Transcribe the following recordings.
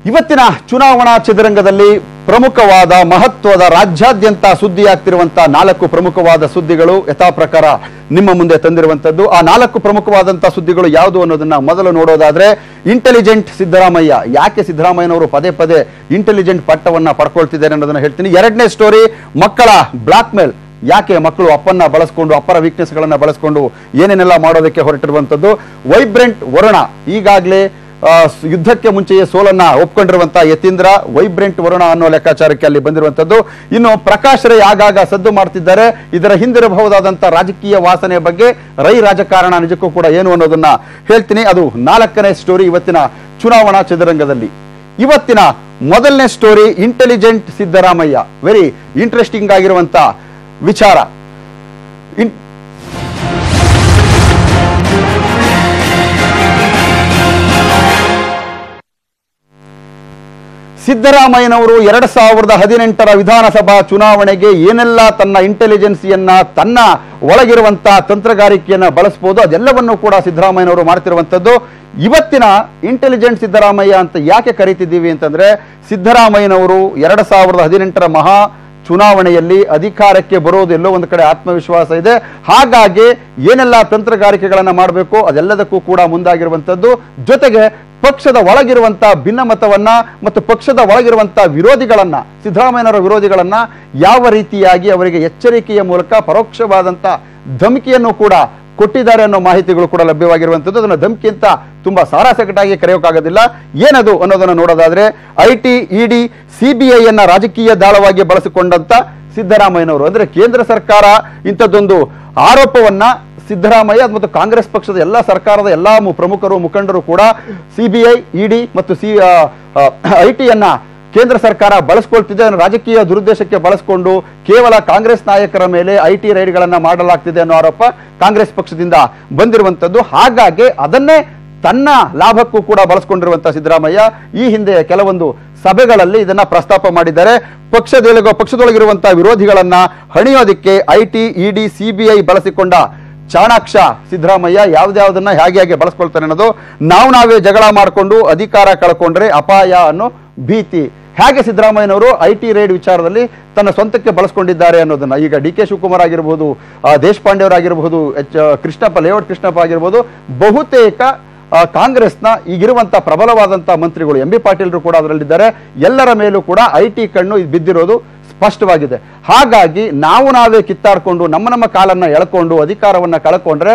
ಇವತ್ತಿನ ಚುನಾವಣಾ ಚದುರಂಗದಲ್ಲಿ ಪ್ರಮುಖವಾದ ಮಹತ್ವದ ರಾಜ್ಯಾದ್ಯಂತ ಸುದ್ದಿಯಾಗ್ತಿರುವಂತಹ 4 ಪ್ರಮುಖವಾದ ಸುದ್ದಿಗಳು ಯಥಾ ಪ್ರಕಾರ ನಿಮ್ಮ ಮುಂದೆ ತಂದಿರುವಂತದ್ದು. ಆ 4 ಪ್ರಮುಖವಾದಂತಹ ಸುದ್ದಿಗಳು ಯಾವುದು ಅನ್ನೋದನ್ನ ಮೊದಲು ನೋಡೋದಾದ್ರೆ, ಇಂಟೆಲಿಜೆಂಟ್ ಸಿದ್ದರಾಮಯ್ಯ. ಯಾಕೆ ಸಿದ್ದರಾಮಯ್ಯನವರು ಪದೇ ಪದೇ ಇಂಟೆಲಿಜೆಂಟ್ ಪಟ್ಟವನ್ನ ಪಡ್ಕೊಳ್ತಿದ್ದಾರೆ ಅನ್ನೋದನ್ನ ಹೇಳ್ತೀನಿ. ಎರಡನೇ ಸ್ಟೋರಿ, ಮಕ್ಕಳ ಬ್ಲಾಕ್ ಮೇಲ್. ಯಾಕೆ ಮಕ್ಕಳು ಅಪ್ಪನ್ನ ಬಳಸ್ಕೊಂಡು, ಅಪ್ಪರ ವೀಕ್ನೆಸ್ ಗಳನ್ನ ಬಳಸ್ಕೊಂಡು ಏನೇನೆಲ್ಲ ಮಾಡೋದಕ್ಕೆ ಹೊರಟಿರುವಂತದ್ದು. ವೈಬ್ರೆಂಟ್ ವರುಣ, ಈಗಾಗಲೇ ಯುದ್ಧಕ್ಕೆ ಮುಂಚೆಯೇ ಸೋಲನ್ನ ಒಪ್ಕೊಂಡಿರುವಂತಹ ಯತೀಂದ್ರ ವೈಬ್ರೆಂಟ್ ವರುಣ ಅನ್ನೋ ಲೆಕ್ಕಾಚಾರಕ್ಕೆ ಅಲ್ಲಿ ಬಂದಿರುವಂತದ್ದು. ಇನ್ನು ಪ್ರಕಾಶ್ ರೈ ಆಗಾಗ ಸದ್ದು ಮಾಡ್ತಿದ್ದಾರೆ. ಇದರ ಹಿಂದಿರಬಹುದಾದಂತಹ ರಾಜಕೀಯ ವಾಸನೆ ಬಗ್ಗೆ ರೈ ರಾಜಕಾರಣ ನಿಜಕ್ಕೂ ಕೂಡ ಏನು ಅನ್ನೋದನ್ನ ಹೇಳ್ತೀನಿ. ಅದು 4ನೇ ಸ್ಟೋರಿ ಇವತ್ತಿನ ಚುನಾವಣಾ ಚದುರಂಗದಲ್ಲಿ. ಇವತ್ತಿನ ಮೊದಲನೇ story, intelligent Siddaramaiah. Very interesting ಆಗಿರುವಂತ ವಿಚಾರ. ಸಿದ್ದರಾಮಯ್ಯನವರು 2018ರ ವಿಧಾನಸಭಾ ಚುನಾವಣೆಗೆ ಏನೆಲ್ಲ ತನ್ನ ಇಂಟೆಲಿಜೆನ್ಸಿಯನ್ನ, ತನ್ನ ಒಳಗಿರುವಂತಹ ತಂತ್ರಗಾರಿಕೆಯನ್ನ ಬಳಸಬಹುದು, ಅದೆಲ್ಲವನ್ನೂ ಕೂಡ ಸಿದ್ದರಾಮಯ್ಯನವರು ಮಾಡ್ತಿರುವಂತದ್ದು. ಇವತ್ತಿನ ಇಂಟೆಲಿಜೆಂಟ್ ಸಿದ್ದರಾಮಯ್ಯ ಅಂತ ಯಾಕೆ ಕರೀತಿದ್ದೀವಿ ಅಂತಂದ್ರೆ, ಸಿದ್ದರಾಮಯ್ಯನವರು 2018ರ ಮಹಾ ಚುನಾವಣೆಯಲ್ಲಿ ಅಧಿಕಾರಕ್ಕೆ ಬರೋದು ಎಲ್ಲೋ ಒಂದು ಕಡೆ ಆತ್ಮವಿಶ್ವಾಸ ಇದೆ. ಹಾಗಾಗಿ ಏನೆಲ್ಲ ತಂತ್ರಗಾರಿಕೆಗಳನ್ನ ಮಾಡಬೇಕು ಅದೆಲ್ಲದಕ್ಕೂ ಕೂಡ ಮುಂದಾಗಿರುವಂತದ್ದು. ಜೊತೆಗೆ ಪಕ್ಷದ ಒಳಗಿರುವಂತಹ ಭಿನ್ನಮತವನ್ನ ಮತ್ತು ಪಕ್ಷದ ಒಳಗಿರುವಂತಹ ವಿರೋಧಿಗಳನ್ನ, ಸಿದ್ದರಾಮಯ್ಯನವರ ವಿರೋಧಿಗಳನ್ನ ಯಾವ ರೀತಿಯಾಗಿ ಅವರಿಗೆ ಎಚ್ಚರಿಕೆಯ ಮೂಲಕ ಪರೋಕ್ಷವಾದಂತಹ ಧಮಕಿಯನ್ನು ಕೂಡ ಕೊಟ್ಟಿದ್ದಾರೆ ಅನ್ನೋ ಮಾಹಿತಿಗಳು ಕೂಡ ಲಭ್ಯವಾಗಿರುವಂತದ್ದು. ಅದನ್ನ ಧಮಕಿ ಅಂತ ತುಂಬಾ ಸಾರಾಸಗಟಾಗಿ ಕರೆಯೋಕ್ಕಾಗೋದಿಲ್ಲ. ಏನದು ಅನ್ನೋದನ್ನ ನೋಡೋದಾದ್ರೆ, ಐಟಿ, ಇಡಿ, ಸಿಬಿಐ ಅನ್ನ ರಾಜಕೀಯ ದಾಳವಾಗಿ ಬಳಸಿಕೊಂಡಂತ ಸಿದ್ದರಾಮಯ್ಯನವರು, ಅಂದ್ರೆ ಕೇಂದ್ರ ಸರ್ಕಾರ ಇಂಥದ್ದೊಂದು ಆರೋಪವನ್ನ ಸಿದ್ದರಾಮಯ್ಯ ಮತ್ತು ಕಾಂಗ್ರೆಸ್ ಪಕ್ಷದ ಎಲ್ಲಾ ಸರ್ಕಾರದ ಎಲ್ಲಾ ಪ್ರಮುಖರು, ಮುಖಂಡರು ಕೂಡ ಸಿಬಿಐ, ಇಡಿ ಮತ್ತು ಐಟಿಯನ್ನ ಕೇಂದ್ರ ಸರ್ಕಾರ ಬಳಸ್ಕೊಳ್ತಿದೆ, ರಾಜಕೀಯ ದುರುದ್ದೇಶಕ್ಕೆ ಬಳಸಿಕೊಂಡು ಕೇವಲ ಕಾಂಗ್ರೆಸ್ ನಾಯಕರ ಮೇಲೆ ಐಟಿ ರೈಡ್ಗಳನ್ನ ಮಾಡಲಾಗ್ತಿದೆ ಅನ್ನೋ ಆರೋಪ ಕಾಂಗ್ರೆಸ್ ಪಕ್ಷದಿಂದ ಬಂದಿರುವಂತದ್ದು. ಹಾಗಾಗಿ ಅದನ್ನೇ ತನ್ನ ಲಾಭಕ್ಕೂ ಕೂಡ ಬಳಸ್ಕೊಂಡಿರುವಂತಹ ಸಿದ್ದರಾಮಯ್ಯ ಈ ಹಿಂದೆ ಕೆಲವೊಂದು ಸಭೆಗಳಲ್ಲಿ ಇದನ್ನ ಪ್ರಸ್ತಾಪ ಮಾಡಿದ್ದಾರೆ. ಪಕ್ಷದೊಳಗಿರುವಂತಹ ವಿರೋಧಿಗಳನ್ನ ಹಣಿಯೋದಿಕ್ಕೆ ಐಟಿ, ಇಡಿ, ಸಿಬಿಐ ಬಳಸಿಕೊಂಡ ಚಾಣಾಕ್ಷ ಸಿದ್ದರಾಮಯ್ಯ. ಯಾವ್ದಾವುದನ್ನ ಹೇಗೆ ಬಳಸ್ಕೊಳ್ತಾನೆ ಅನ್ನೋದು, ನಾವೇ ಜಗಳ ಮಾಡಿಕೊಂಡು ಅಧಿಕಾರ ಕಳ್ಕೊಂಡ್ರೆ ಅಪಾಯ ಅನ್ನೋ ಭೀತಿ. ಹೇಗೆ ಸಿದ್ದರಾಮಯ್ಯನವರು ಐಟಿ ರೈಡ್ ವಿಚಾರದಲ್ಲಿ ತನ್ನ ಸ್ವಂತಕ್ಕೆ ಬಳಸ್ಕೊಂಡಿದ್ದಾರೆ ಅನ್ನೋದನ್ನ ಈಗ ಡಿ ಕೆ ಶಿವಕುಮಾರ್ ಆಗಿರ್ಬೋದು, ದೇಶಪಾಂಡೆ ಅವರಾಗಿರ್ಬೋದು, ಲೇಔಟ್ ಕೃಷ್ಣಪ್ಪ ಆಗಿರ್ಬೋದು, ಬಹುತೇಕ ಕಾಂಗ್ರೆಸ್ನ ಈಗಿರುವಂತಹ ಪ್ರಬಲವಾದಂತಹ ಮಂತ್ರಿಗಳು, ಎಂ ಬಿ ಪಾಟೀಲ್ರು ಕೂಡ ಅದರಲ್ಲಿದ್ದಾರೆ. ಎಲ್ಲರ ಮೇಲೂ ಕೂಡ ಐಟಿ ಕಣ್ಣು ಬಿದ್ದಿರೋದು ಸ್ಪಷ್ಟವಾಗಿದೆ. ಹಾಗಾಗಿ ನಾವೇ ಕಿತ್ತಾಡ್ಕೊಂಡು ನಮ್ಮ ಕಾಲನ್ನ ಎಳ್ಕೊಂಡು ಅಧಿಕಾರವನ್ನ ಕಳ್ಕೊಂಡ್ರೆ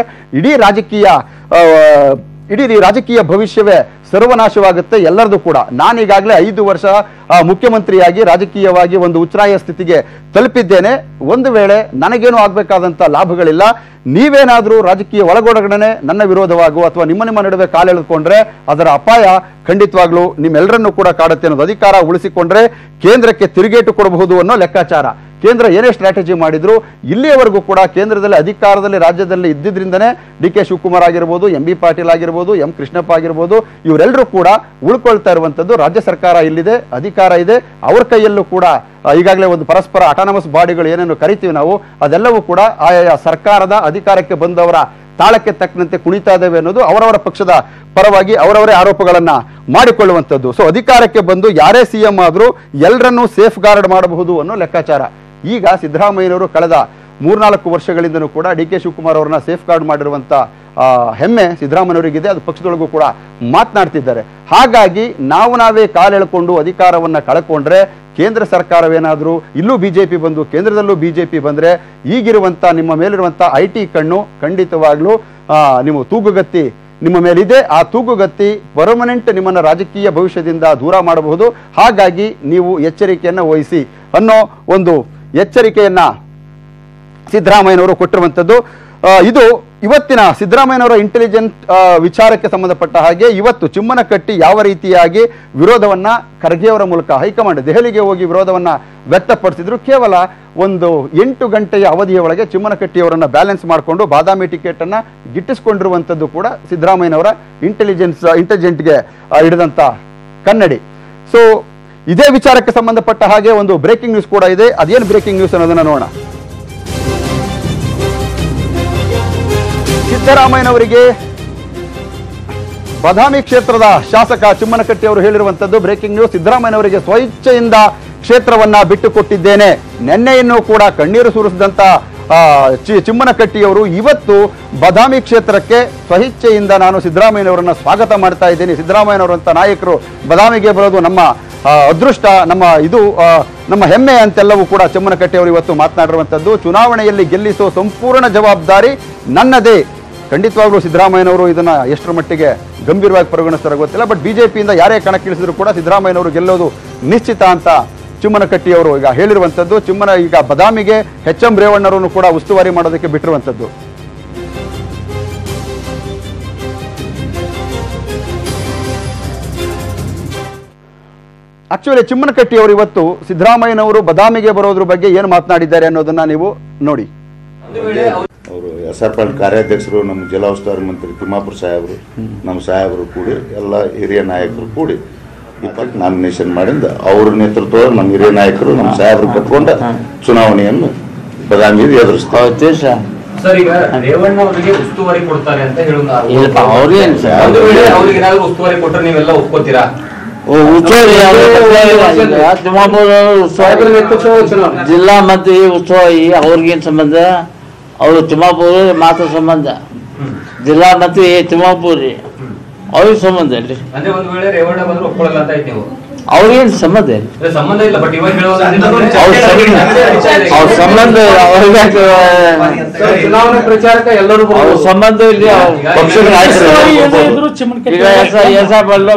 ಇಡೀ ರಾಜಕೀಯ ಭವಿಷ್ಯವೇ ಸರ್ವನಾಶವಾಗುತ್ತೆ ಎಲ್ಲರದು ಕೂಡ. ನಾನೀಗಾಗಲೇ 5 ವರ್ಷ ಮುಖ್ಯಮಂತ್ರಿಯಾಗಿ ರಾಜಕೀಯವಾಗಿ ಒಂದು ಉಚ್ಛ್ರಾಯ ಸ್ಥಿತಿಗೆ ತಲುಪಿದ್ದೇನೆ. ಒಂದು ವೇಳೆ ನನಗೇನು ಆಗ್ಬೇಕಾದಂತ ಲಾಭಗಳಿಲ್ಲ, ನೀವೇನಾದ್ರೂ ರಾಜಕೀಯ ಒಳಗೊಳಗಡೆ ನನ್ನ ವಿರೋಧವಾಗು ಅಥವಾ ನಿಮ್ಮ ನಡುವೆ ಕಾಲೆಳೆದುಕೊಂಡ್ರೆ ಅದರ ಅಪಾಯ ಖಂಡಿತವಾಗ್ಲೂ ನಿಮ್ಮೆಲ್ಲರನ್ನೂ ಕೂಡ ಕಾಡುತ್ತೆ ಅನ್ನೋದು. ಅಧಿಕಾರ ಉಳಿಸಿಕೊಂಡ್ರೆ ಕೇಂದ್ರಕ್ಕೆ ತಿರುಗೇಟು ಕೊಡಬಹುದು ಅನ್ನೋ ಲೆಕ್ಕಾಚಾರ. ಕೇಂದ್ರ ಏನೇ ಸ್ಟ್ರಾಟಜಿ ಮಾಡಿದ್ರು ಇಲ್ಲಿಯವರೆಗೂ ಕೂಡ ಕೇಂದ್ರದಲ್ಲಿ ಅಧಿಕಾರದಲ್ಲಿ ರಾಜ್ಯದಲ್ಲಿ ಇದ್ದಿದ್ರಿಂದನೇ ಡಿ ಕೆ ಶಿವಕುಮಾರ್ ಆಗಿರ್ಬೋದು, ಎಂ ಬಿ ಪಾಟೀಲ್ ಆಗಿರ್ಬೋದು, ಎಂ ಕೃಷ್ಣಪ್ಪ ಆಗಿರ್ಬೋದು, ಇವರೆಲ್ಲರೂ ಕೂಡ ಉಳ್ಕೊಳ್ತಾ ಇರುವಂತದ್ದು. ರಾಜ್ಯ ಸರ್ಕಾರ ಇಲ್ಲಿದೆ, ಅಧಿಕಾರ ಇದೆ, ಅವರ ಕೈಯಲ್ಲೂ ಕೂಡ ಈಗಾಗಲೇ ಒಂದು ಪರಸ್ಪರ ಅಟಾನಮಸ್ ಬಾಡಿಗಳು ಏನೇನು ಕರಿತೀವಿ ನಾವು, ಅದೆಲ್ಲವೂ ಕೂಡ ಆಯಾ ಸರ್ಕಾರದ ಅಧಿಕಾರಕ್ಕೆ ಬಂದವರ ತಾಳಕ್ಕೆ ತಕ್ಕಂತೆ ಕುಣಿತಾ ಇದ್ದೇವೆ ಅನ್ನೋದು ಅವರವರ ಪಕ್ಷದ ಪರವಾಗಿ ಅವರವರೇ ಆರೋಪಗಳನ್ನ ಮಾಡಿಕೊಳ್ಳುವಂಥದ್ದು. ಸೊ ಅಧಿಕಾರಕ್ಕೆ ಬಂದು ಯಾರೇ ಸಿಎಂ ಆದ್ರೂ ಎಲ್ಲರನ್ನೂ ಸೇಫ್ ಗಾರ್ಡ್ ಮಾಡಬಹುದು ಅನ್ನೋ ಲೆಕ್ಕಾಚಾರ. ಈಗ ಸಿದ್ದರಾಮಯ್ಯನವರು ಕಳೆದ 3-4 ವರ್ಷಗಳಿಂದನೂ ಕೂಡ ಡಿ ಕೆ ಶಿವಕುಮಾರ್ ಅವರನ್ನ ಸೇಫ್ ಗಾರ್ಡ್ ಮಾಡಿರುವಂತ ಹೆಮ್ಮೆ ಸಿದ್ದರಾಮಯ್ಯನವರಿಗಿದೆ. ಅದು ಪಕ್ಷದೊಳಗೂ ಕೂಡ ಮಾತನಾಡ್ತಿದ್ದಾರೆ. ಹಾಗಾಗಿ ನಾವೇ ಕಾಲೆಳ್ಕೊಂಡು ಅಧಿಕಾರವನ್ನ ಕಳ್ಕೊಂಡ್ರೆ ಕೇಂದ್ರ ಸರ್ಕಾರವೇನಾದ್ರೂ ಇಲ್ಲೂ ಬಿಜೆಪಿ ಬಂದು ಕೇಂದ್ರದಲ್ಲೂ ಬಿಜೆಪಿ ಬಂದ್ರೆ ಈಗಿರುವಂತ ನಿಮ್ಮ ಮೇಲಿರುವಂತ ಐಟಿ ಕಣ್ಣು ಖಂಡಿತವಾಗ್ಲೂ ನೀವು ತೂಗುಗತ್ತಿ ನಿಮ್ಮ ಮೇಲಿದೆ. ಆ ತೂಗುಗತ್ತಿ ಪರ್ಮನೆಂಟ್ ನಿಮ್ಮನ್ನ ರಾಜಕೀಯ ಭವಿಷ್ಯದಿಂದ ದೂರ ಮಾಡಬಹುದು. ಹಾಗಾಗಿ ನೀವು ಎಚ್ಚರಿಕೆಯನ್ನ ವಹಿಸಿ ಅನ್ನೋ ಒಂದು ಎಚ್ಚರಿಕೆಯನ್ನ ಸಿದ್ದರಾಮಯ್ಯನವರು ಕೊಟ್ಟಿರುವಂತದ್ದು. ಇದು ಇವತ್ತಿನ ಸಿದ್ದರಾಮಯ್ಯನವರ ಇಂಟೆಲಿಜೆಂಟ್ ವಿಚಾರಕ್ಕೆ ಸಂಬಂಧಪಟ್ಟ ಹಾಗೆ. ಇವತ್ತು ಚಿಮ್ಮನಕಟ್ಟಿ ಯಾವ ರೀತಿಯಾಗಿ ವಿರೋಧವನ್ನ ಖರ್ಗೆಯವರ ಮೂಲಕ ಹೈಕಮಾಂಡ್ ದೆಹಲಿಗೆ ಹೋಗಿ ವಿರೋಧವನ್ನ ವ್ಯಕ್ತಪಡಿಸಿದ್ರು. ಕೇವಲ ಒಂದು 8 ಗಂಟೆಯ ಅವಧಿಯ ಒಳಗೆ ಚಿಮ್ಮನಕಟ್ಟಿಯವರನ್ನ ಬ್ಯಾಲೆನ್ಸ್ ಮಾಡಿಕೊಂಡು ಬಾದಾಮಿ ಟಿಕೆಟ್ ಅನ್ನ ಗಿಟ್ಟಿಸಿಕೊಂಡಿರುವಂತದ್ದು ಕೂಡ ಸಿದ್ದರಾಮಯ್ಯನವರ ಇಂಟೆಲಿಜೆಂಟ್ಗೆ ಹಿಡಿದಂತ ಕನ್ನಡಿ. ಸೊ ಇದೇ ವಿಚಾರಕ್ಕೆ ಸಂಬಂಧಪಟ್ಟ ಹಾಗೆ ಒಂದು ಬ್ರೇಕಿಂಗ್ ನ್ಯೂಸ್ ಕೂಡ ಇದೆ. ಅದೇನು ಬ್ರೇಕಿಂಗ್ ನ್ಯೂಸ್ ಅನ್ನೋದನ್ನ ನೋಡೋಣ. ಸಿದ್ದರಾಮಯ್ಯನವರಿಗೆ ಬಾದಾಮಿ ಕ್ಷೇತ್ರದ ಶಾಸಕ ಚಿಮ್ಮನಕಟ್ಟಿ ಅವರು ಹೇಳಿರುವಂತದ್ದು ಬ್ರೇಕಿಂಗ್ ನ್ಯೂಸ್. ಸಿದ್ದರಾಮಯ್ಯನವರಿಗೆ ಸ್ವಇಚ್ಛೆಯಿಂದ ಕ್ಷೇತ್ರವನ್ನ ಬಿಟ್ಟುಕೊಟ್ಟಿದ್ದೇನೆ. ನಿನ್ನೆಯನ್ನು ಕೂಡ ಕಣ್ಣೀರು ಸುರಿಸಿದಂತ ಚಿಮ್ಮನಕಟ್ಟಿಯವರು ಇವತ್ತು ಬಾದಾಮಿ ಕ್ಷೇತ್ರಕ್ಕೆ ಸ್ವಇಚ್ಛೆಯಿಂದ ನಾನು ಸಿದ್ದರಾಮಯ್ಯನವರನ್ನ ಸ್ವಾಗತ ಮಾಡ್ತಾ ಇದ್ದೇನೆ. ಸಿದ್ದರಾಮಯ್ಯನವರಂತ ನಾಯಕರು ಬಾದಾಮಿಗೆ ಬರೋದು ನಮ್ಮ ಅದೃಷ್ಟ, ನಮ್ಮ ಹೆಮ್ಮೆ ಅಂತೆಲ್ಲವೂ ಕೂಡ ಚಿಮ್ಮನಕಟ್ಟಿ ಅವರು ಇವತ್ತು ಮಾತನಾಡಿರುವಂತದ್ದು. ಚುನಾವಣೆಯಲ್ಲಿ ಗೆಲ್ಲಿಸುವ ಸಂಪೂರ್ಣ ಜವಾಬ್ದಾರಿ ನನ್ನದೇ. ಖಂಡಿತವಾಗ್ಲೂ ಸಿದ್ದರಾಮಯ್ಯನವರು ಇದನ್ನ ಎಷ್ಟರ ಮಟ್ಟಿಗೆ ಗಂಭೀರವಾಗಿ ಪರಿಗಣಿಸ್ತಾರೆ ಗೊತ್ತಿಲ್ಲ. ಬಟ್ ಬಿಜೆಪಿಯಿಂದ ಯಾರೇ ಕಣಕ್ಕಿಳಿಸಿದ್ರು ಕೂಡ ಸಿದ್ದರಾಮಯ್ಯನವರು ಗೆಲ್ಲೋದು ನಿಶ್ಚಿತ ಅಂತ ಚಿಮ್ಮನಕಟ್ಟಿ ಅವರು ಈಗ ಹೇಳಿರುವಂತದ್ದು. ಈಗ ಬಾದಾಮಿಗೆ ಎಚ್.ಎಂ. ರೇವಣ್ಣರನ್ನು ಕೂಡ ಉಸ್ತುವಾರಿ ಮಾಡೋದಕ್ಕೆ ಬಿಟ್ಟಿರುವಂತದ್ದು. ಆಕ್ಚುಲಿ ಚಿಮ್ಮನಕಟ್ಟಿ ಅವರು ಇವತ್ತು ಸಿದ್ದರಾಮಯ್ಯನವರು ಬಾದಾಮಿಗೆ ಬರೋದ್ರ ಬಗ್ಗೆ ಏನು ಮಾತನಾಡಿದ್ದಾರೆ ಅನ್ನೋದನ್ನ ನೀವು ನೋಡಿ. ಅವರು SR ಕಾರ್ಯಾಧ್ಯಕ್ಷರು, ನಮ್ಮ ಜಿಲ್ಲಾ ಉಸ್ತುವಾರಿ ಮಂತ್ರಿ ತಿಮ್ಮಾಪುರ ಸಾಹೇಬರು, ನಮ್ಮ ಸಾಹೇಬರು ಕೂಡಿ ಎಲ್ಲ ಹಿರಿಯ ನಾಯಕರು ಕೂಡಿ ನಾಮಿನೇಷನ್ ಮಾಡಿಂದ ಅವ್ರ ನೇತೃತ್ವ ನಮ್ಮ ಹಿರಿಯ ನಾಯಕರು ನಮ್ಮ ಸಾಹೇಬರು ಕಟ್ಕೊಂಡ ಚುನಾವಣೆಯನ್ನು ಬಾದಾಮಿಯಲ್ಲಿ ಎದುರಿಸ್ತಾರೆ. ಸರ್, ಈಗ ರೇವಣ್ಣ ಅವರಿಗೆ ಉಸ್ತುವಾರಿ ಕೊಡ್ತಾರೆ ಅಂತ ಹೇಳೋದು ಉಸ್ತುವಾರಿ ಕೊಟ್ಟರೆ ನೀವೆಲ್ಲ ಒಪ್ಕೋತೀರಾ? ಜಿಲ್ಲಾ ಮಂತ್ರಿ ಉಸ್ತುವಾರಿ ಅವ್ರಿಗೇನ್ ಸಂಬಂಧ? ಅವರು ತಿಮ್ಮಾಪುರ ಮಾತ್ರ ಸಂಬಂಧ. ಜಿಲ್ಲಾ ಮಂತ್ರಿ ತಿಮ್ಮಾಪುರಿ ಅವ್ರಿಗೆ ಸಂಬಂಧ ಇಲ್ಲಿ. ಅಂದ್ರೆ ಒಂದು ವೇಳೆ ರೇವಣ್ಣ ಬಂದ್ರು ಒಪ್ಕೊಳ್ಳಲ್ಲ ಅಂತ ಐತಿ ನೀವು? ಅವ್ರಿಗೇನ್ ಸಂಬಂಧ ಸಂಬಂಧ ಇಲ್ಲ. ಬಟ್ ಇವಾಗ ಅವ್ರ ಸಂಬಂಧ ಚುನಾವಣಾ ಪ್ರಚಾರಕ್ಕೆ ಎಲ್ಲರೂ ಸಂಬಂಧ ಇಲ್ಲಿ. ಪಕ್ಷದ ನಾಯಕರು ಈಗ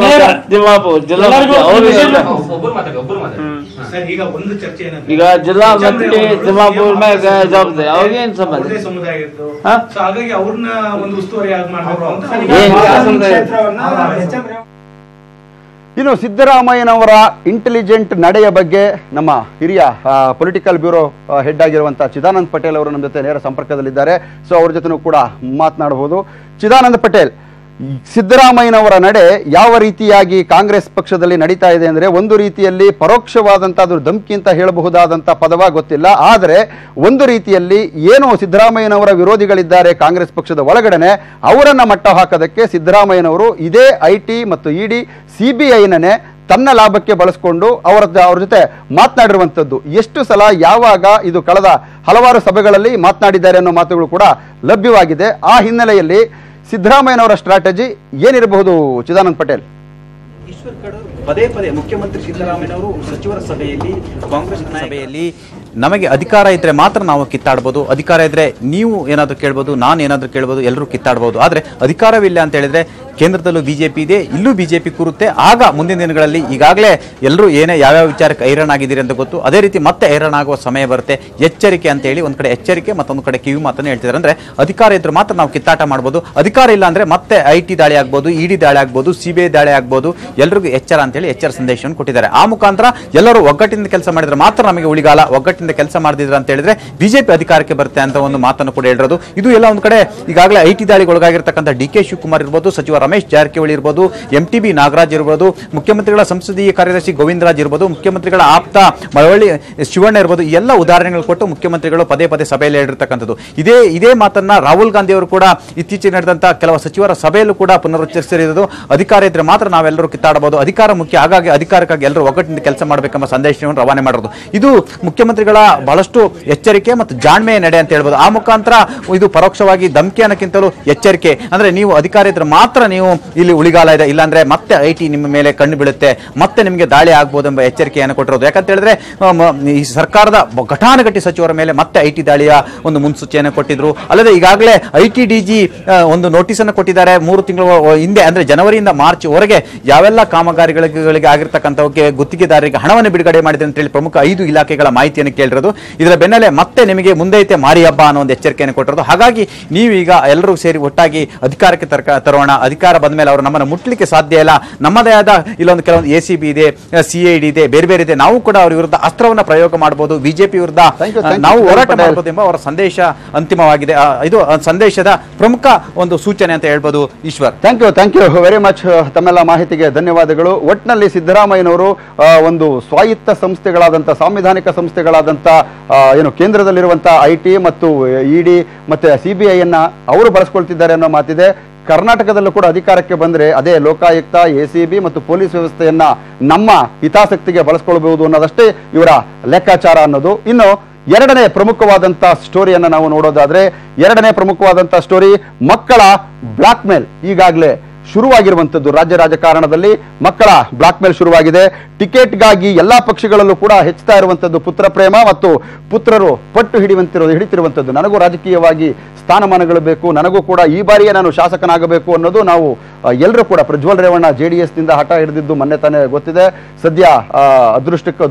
ತಿಮ್ಮಾಪುರ ಜಿಲ್ಲಾ ಈಗ ಜಿಲ್ಲಾ ಮಂತ್ರಿ ತಿಮ್ಮಾಪುರ ಮ್ಯಾಗ ಜವಾಬ್ದಾರಿ ಅವ್ರಿಗೇನ್ ಸಂಬಂಧ? ಹಾಗಾಗಿ ಅವ್ರನ್ನ ಒಂದು ಉಸ್ತುವಾರಿ ಇನ್ನು ಸಿದ್ದರಾಮಯ್ಯನವರ ಇಂಟೆಲಿಜೆಂಟ್ ನಡೆಯ ಬಗ್ಗೆ ನಮ್ಮ ಹಿರಿಯ ಪೊಲಿಟಿಕಲ್ ಬ್ಯೂರೋ ಹೆಡ್ ಆಗಿರುವಂತಹ ಚಿದಾನಂದ್ ಪಟೇಲ್ ಅವರು ನಮ್ಮ ಜೊತೆ ನೇರ ಸಂಪರ್ಕದಲ್ಲಿದ್ದಾರೆ. ಸೊ ಅವ್ರ ಜೊತೆನೂ ಕೂಡ ಮಾತನಾಡಬಹುದು. ಚಿದಾನಂದ್ ಪಟೇಲ್, ಸಿದ್ದರಾಮಯ್ಯನವರ ನಡೆ ಯಾವ ರೀತಿಯಾಗಿ ಕಾಂಗ್ರೆಸ್ ಪಕ್ಷದಲ್ಲಿ ನಡೀತಾ ಇದೆ ಅಂದ್ರೆ, ಒಂದು ರೀತಿಯಲ್ಲಿ ಪರೋಕ್ಷವಾದಂತಹ ಅದು ಧಮಕಿ ಅಂತ ಹೇಳಬಹುದಾದಂತಹ ಪದವ ಗೊತ್ತಿಲ್ಲ, ಆದರೆ ಒಂದು ರೀತಿಯಲ್ಲಿ ಏನು ಸಿದ್ದರಾಮಯ್ಯನವರ ವಿರೋಧಿಗಳಿದ್ದಾರೆ ಕಾಂಗ್ರೆಸ್ ಪಕ್ಷದ ಒಳಗಡೆನೆ, ಅವರನ್ನ ಮಟ್ಟ ಹಾಕೋದಕ್ಕೆ ಸಿದ್ದರಾಮಯ್ಯನವರು ಇದೇ IT ಮತ್ತು ED CBIನೇ ತನ್ನ ಲಾಭಕ್ಕೆ ಬಳಸಿಕೊಂಡು ಅವರ ಜೊತೆ ಮಾತನಾಡಿರುವಂಥದ್ದು. ಎಷ್ಟು ಸಲ, ಯಾವಾಗ, ಇದು ಕಳೆದ ಹಲವಾರು ಸಭೆಗಳಲ್ಲಿ ಮಾತನಾಡಿದ್ದಾರೆ ಅನ್ನೋ ಮಾತುಗಳು ಕೂಡ ಲಭ್ಯವಾಗಿದೆ. ಆ ಹಿನ್ನೆಲೆಯಲ್ಲಿ ಸಿದ್ದರಾಮಯ್ಯನವರ ಸ್ಟ್ರಾಟಜಿ ಏನಿರಬಹುದು ಚಿದಾನಂದ್ ಪಟೇಲ್? ಈಶ್ವರ್ ಖಂಡ್ರೆ ಪದೇ ಪದೇ ಮುಖ್ಯಮಂತ್ರಿ ಸಿದ್ದರಾಮಯ್ಯನವರು ಸಚಿವರ ಸಭೆಯಲ್ಲಿ, ಕಾಂಗ್ರೆಸ್ ಸಭೆಯಲ್ಲಿ ನಮಗೆ ಅಧಿಕಾರ ಇದ್ರೆ ಮಾತ್ರ ನಾವು ಕಿತ್ತಾಡಬಹುದು, ಅಧಿಕಾರ ಇದ್ರೆ ನೀವು ಏನಾದರೂ ಕೇಳ್ಬೋದು, ನಾನು ಏನಾದರೂ ಕೇಳ್ಬೋದು, ಎಲ್ಲರೂ ಕಿತ್ತಾಡಬಹುದು. ಆದರೆ ಅಧಿಕಾರವಿಲ್ಲ ಅಂತ ಹೇಳಿದ್ರೆ ಕೇಂದ್ರದಲ್ಲೂ ಬಿಜೆಪಿ ಇದೆ, ಇಲ್ಲೂ ಬಿಜೆಪಿ ಕೂರುತ್ತೆ. ಆಗ ಮುಂದಿನ ದಿನಗಳಲ್ಲಿ ಈಗಾಗಲೇ ಎಲ್ಲರೂ ಯಾವ್ಯಾವ ವಿಚಾರಕ್ಕೆ ಹೈರಾಣಾಗಿದ್ದೀರಿ ಅಂತ ಗೊತ್ತು, ಅದೇ ರೀತಿ ಮತ್ತೆ ಹೈರಾಣಾಗುವ ಸಮಯ ಬರುತ್ತೆ. ಎಚ್ಚರಿಕೆ ಅಂತ ಹೇಳಿ ಒಂದು ಕಡೆ ಎಚ್ಚರಿಕೆ, ಮತ್ತೊಂದು ಕಡೆ ಕಿವಿ ಮಾತನ್ನು ಹೇಳ್ತಿದ್ದಾರೆ. ಅಂದ್ರೆ ಅಧಿಕಾರ ಇದ್ರೆ ಮಾತ್ರ ನಾವು ಕಿತ್ತಾಟ ಮಾಡ್ಬೋದು, ಅಧಿಕಾರ ಇಲ್ಲ ಅಂದ್ರೆ ಮತ್ತೆ IT ದಾಳಿ ಆಗ್ಬೋದು, ED ದಾಳಿ ಆಗ್ಬೋದು, CBI ದಾಳಿ ಆಗ್ಬೋದು. ಎಲ್ರಿಗೂ ಎಚ್ಚರ ಅಂತ ಹೇಳಿ ಎಚ್ಚರ ಸಂದೇಶವನ್ನು ಕೊಟ್ಟಿದ್ದಾರೆ. ಆ ಮುಖಾಂತರ ಎಲ್ಲರೂ ಒಗ್ಗಟ್ಟಿನಿಂದ ಕೆಲಸ ಮಾಡಿದ್ರೆ ಮಾತ್ರ ನಮಗೆ ಉಳಿಗಾಲ, ಒಗ್ಗಟ್ಟಿನಿಂದ ಕೆಲಸ ಮಾಡಿದ್ರೆ ಅಂತ ಹೇಳಿದ್ರೆ ಬಿಜೆಪಿ ಅಧಿಕಾರಕ್ಕೆ ಬರುತ್ತೆ ಅಂತ ಒಂದು ಮಾತನ್ನು ಕೂಡ ಹೇಳಿರೋದು. ಇದು ಎಲ್ಲ ಒಂದು ಕಡೆ ಈಗಾಗಲೇ IT ದಾಳಿಗೆ ಒಳಗಾಗಿರ್ತಕ್ಕಂಥ DK ಶಿವಕುಮಾರ್ ಇರ್ಬೋದು, ಸಚಿವ ರಮೇಶ್ ಜಾರಕಿಹೊಳಿ ಇರ್ಬೋದು, MTB ನಾಗರಾಜ್ ಇರ್ಬೋದು, ಮುಖ್ಯಮಂತ್ರಿಗಳ ಸಂಸದೀಯ ಕಾರ್ಯದರ್ಶಿ ಗೋವಿಂದರಾಜ್ ಇರ್ಬೋದು, ಮುಖ್ಯಮಂತ್ರಿಗಳ ಆಪ್ತ ಮಳವಳ್ಳಿ ಶಿವಣ್ಣ ಇರ್ಬೋದು, ಎಲ್ಲ ಉದಾಹರಣೆಗಳು ಕೊಟ್ಟು ಮುಖ್ಯಮಂತ್ರಿಗಳು ಪದೇ ಪದೇ ಸಭೆಯಲ್ಲಿ ಹೇಳಿರ್ತಕ್ಕಂಥದ್ದು. ಇದೇ ಮಾತನ್ನ ರಾಹುಲ್ ಗಾಂಧಿ ಅವರು ಕೂಡ ಇತ್ತೀಚೆಗೆ ನಡೆದಂತ ಕೆಲವು ಸಚಿವರ ಸಭೆಯಲ್ಲೂ ಕೂಡ ಪುನರುಚ್ಚರಿಸಿರೋದು. ಅಧಿಕಾರ ಇದ್ರೆ ಮಾತ್ರ ನಾವೆಲ್ಲರೂ ಕಿತ್ತಾಡಬಹುದು, ಅಧಿಕಾರ ಮುಖ್ಯ, ಹಾಗಾಗಿ ಅಧಿಕಾರಕ್ಕಾಗಿ ಎಲ್ಲರೂ ಒಗ್ಗಟ್ಟಿನಿಂದ ಕೆಲಸ ಮಾಡಬೇಕೆಂಬ ಸಂದೇಶವನ್ನು ರವಾನೆ ಮಾಡೋದು. ಇದು ಮುಖ್ಯಮಂತ್ರಿಗಳ ಬಹಳಷ್ಟು ಎಚ್ಚರಿಕೆ ಮತ್ತು ಜಾಣ್ಮೆಯ ನಡೆ ಅಂತ ಹೇಳ್ಬೋದು. ಆ ಮುಖಾಂತರ ಇದು ಪರೋಕ್ಷವಾಗಿ ಧಮಕಿ ಅನ್ನಕ್ಕಿಂತಲೂ ಎಚ್ಚರಿಕೆ. ಅಂದ್ರೆ ನೀವು ಅಧಿಕಾರ ಇದ್ರೆ ಮಾತ್ರ ನೀವು ಇಲ್ಲಿ ಉಳಿಗಾಲ ಇದೆ, ಇಲ್ಲಾಂದ್ರೆ ಮತ್ತೆ IT ನಿಮ್ಮ ಮೇಲೆ ಕಣ್ಣು ಬೀಳುತ್ತೆ, ಮತ್ತೆ ನಿಮಗೆ ದಾಳಿ ಆಗ್ಬೋದು ಎಂಬ ಎಚ್ಚರಿಕೆಯನ್ನು ಕೊಟ್ಟಿರೋದು. ಯಾಕಂತ ಹೇಳಿದ್ರೆ ಈ ಸರ್ಕಾರದ ಘಟಾನುಘಟಿ ಸಚಿವರ ಮೇಲೆ ಮತ್ತೆ IT ದಾಳಿಯ ಒಂದು ಮುನ್ಸೂಚನೆಯನ್ನು ಕೊಟ್ಟಿದ್ರು. ಅಲ್ಲದೆ ಈಗಾಗಲೇ IT DG ಒಂದು ನೋಟಿಸ್ ಅನ್ನು ಕೊಟ್ಟಿದ್ದಾರೆ. 3 ತಿಂಗಳ ಹಿಂದೆ ಅಂದ್ರೆ ಜನವರಿಯಿಂದ ಮಾರ್ಚ್ ವರೆಗೆ ಯಾವೆಲ್ಲ ಕಾಮಗಾರಿಗಳಿಗೆ ಆಗಿರ್ತಕ್ಕಂಥವಕ್ಕೆ ಗುತ್ತಿಗೆದಾರರಿಗೆ ಹಣವನ್ನು ಬಿಡುಗಡೆ ಮಾಡಿದೆ ಅಂತ ಹೇಳಿ ಪ್ರಮುಖ 5 ಇಲಾಖೆಗಳ ಮಾಹಿತಿಯನ್ನು ಕೇಳಿರೋದು. ಇದರ ಬೆನ್ನಲ್ಲೇ ಮತ್ತೆ ನಿಮಗೆ ಮುಂದೈತೆ ಮಾರಿ ಹಬ್ಬ ಅನ್ನೋ ಒಂದು ಎಚ್ಚರಿಕೆಯನ್ನು ಕೊಟ್ಟಿರೋದು. ಹಾಗಾಗಿ ನೀವೀಗ ಎಲ್ಲರೂ ಸೇರಿ ಒಟ್ಟಾಗಿ ಅಧಿಕಾರಕ್ಕೆ ತರೋಣ, ಅಧಿಕಾರ ಬಂದ ಮೇಲೆ ಅವರು ನಮ್ಮನ್ನು ಮುಟ್ಲಿಕ್ಕೆ ಸಾಧ್ಯ ಇಲ್ಲ, ನಮ್ಮದೇ ಆದ ಇಲ್ಲೊಂದು ಕೆಲವೊಂದು ACB ಇದೆ, CID ಇದೆ, ಬೇರೆ ಬೇರೆ ಇದೆ, ನಾವು ಕೂಡ ಅವ್ರ ವಿರುದ್ಧ ಅಸ್ತ್ರವನ್ನ ಪ್ರಯೋಗ ಮಾಡಬಹುದು, ಬಿಜೆಪಿ ವಿರುದ್ಧ ನಾವು ಹೋರಾಟ ಮಾಡಬಹುದು ಎಂಬ ಅವರ ಸಂದೇಶ ಅಂತಿಮವಾಗಿದೆ. ಇದು ಸಂದೇಶದ ಪ್ರಮುಖ ಒಂದು ಸೂಚನೆ ಅಂತ ಹೇಳ್ಬೋದು. Ishwar, thank you very much. ತಮ್ಮೆಲ್ಲ ಮಾಹಿತಿಗೆ ಧನ್ಯವಾದಗಳು. ಒಟ್ಟಿನಲ್ಲಿ ಸಿದ್ದರಾಮಯ್ಯನವರು ಒಂದು ಸ್ವಾಯತ್ತ ಸಂಸ್ಥೆಗಳಾದಂಥ, ಸಾಂವಿಧಾನಿಕ ಸಂಸ್ಥೆಗಳಾದಂಥ ಏನು ಕೇಂದ್ರದಲ್ಲಿರುವಂತಹ IT ಮತ್ತು ED ಮತ್ತೆ CBI ಅವರು ಬಳಸ್ಕೊಳ್ತಿದ್ದಾರೆ ಅನ್ನೋ ಮಾತಿದೆ. ಕರ್ನಾಟಕದಲ್ಲೂ ಕೂಡ ಅಧಿಕಾರಕ್ಕೆ ಬಂದ್ರೆ ಅದೇ ಲೋಕಾಯುಕ್ತ, ACB ಮತ್ತು ಪೊಲೀಸ್ ವ್ಯವಸ್ಥೆಯನ್ನ ನಮ್ಮ ಹಿತಾಸಕ್ತಿಗೆ ಬಳಸ್ಕೊಳ್ಬಹುದು ಅನ್ನೋದಷ್ಟೇ ಇವರ ಲೆಕ್ಕಾಚಾರ ಅನ್ನೋದು. ಇನ್ನು ಎರಡನೇ ಪ್ರಮುಖವಾದಂತ ಸ್ಟೋರಿಯನ್ನ ನಾವು ನೋಡೋದಾದ್ರೆ, ಎರಡನೇ ಪ್ರಮುಖವಾದಂತ ಸ್ಟೋರಿ ಮಕ್ಕಳ ಬ್ಲಾಕ್ ಮೇಲ್ ಈಗಾಗಲೇ ಶುರುವಾಗಿರುವಂತದ್ದು. ರಾಜ್ಯ ರಾಜಕಾರಣದಲ್ಲಿ ಮಕ್ಕಳ ಬ್ಲಾಕ್ ಮೇಲ್ ಶುರುವಾಗಿದೆ. ಟಿಕೆಟ್ಗಾಗಿ ಎಲ್ಲಾ ಪಕ್ಷಗಳಲ್ಲೂ ಕೂಡ ಹೆಚ್ಚುತ್ತಾ ಇರುವಂತದ್ದು ಪುತ್ರ ಪ್ರೇಮ ಮತ್ತು ಪುತ್ರರು ಪಟ್ಟು ಹಿಡಿತಿರುವಂತದ್ದು. ನನಗೂ ರಾಜಕೀಯವಾಗಿ ಸ್ಥಾನಮಾನಗಳು ಬೇಕು, ನನಗೂ ಕೂಡ ಈ ಬಾರಿಯೇ ನಾನು ಶಾಸಕನಾಗಬೇಕು ಅನ್ನೋದು ನಾವು ಎಲ್ಲರೂ ಕೂಡ. ಪ್ರಜ್ವಲ್ ರೇವಣ್ಣ JDS ನಿಂದ ಹಠ ಹಿಡಿದಿದ್ದು ಮೊನ್ನೆ ತಾನೇ ಗೊತ್ತಿದೆ. ಸದ್ಯ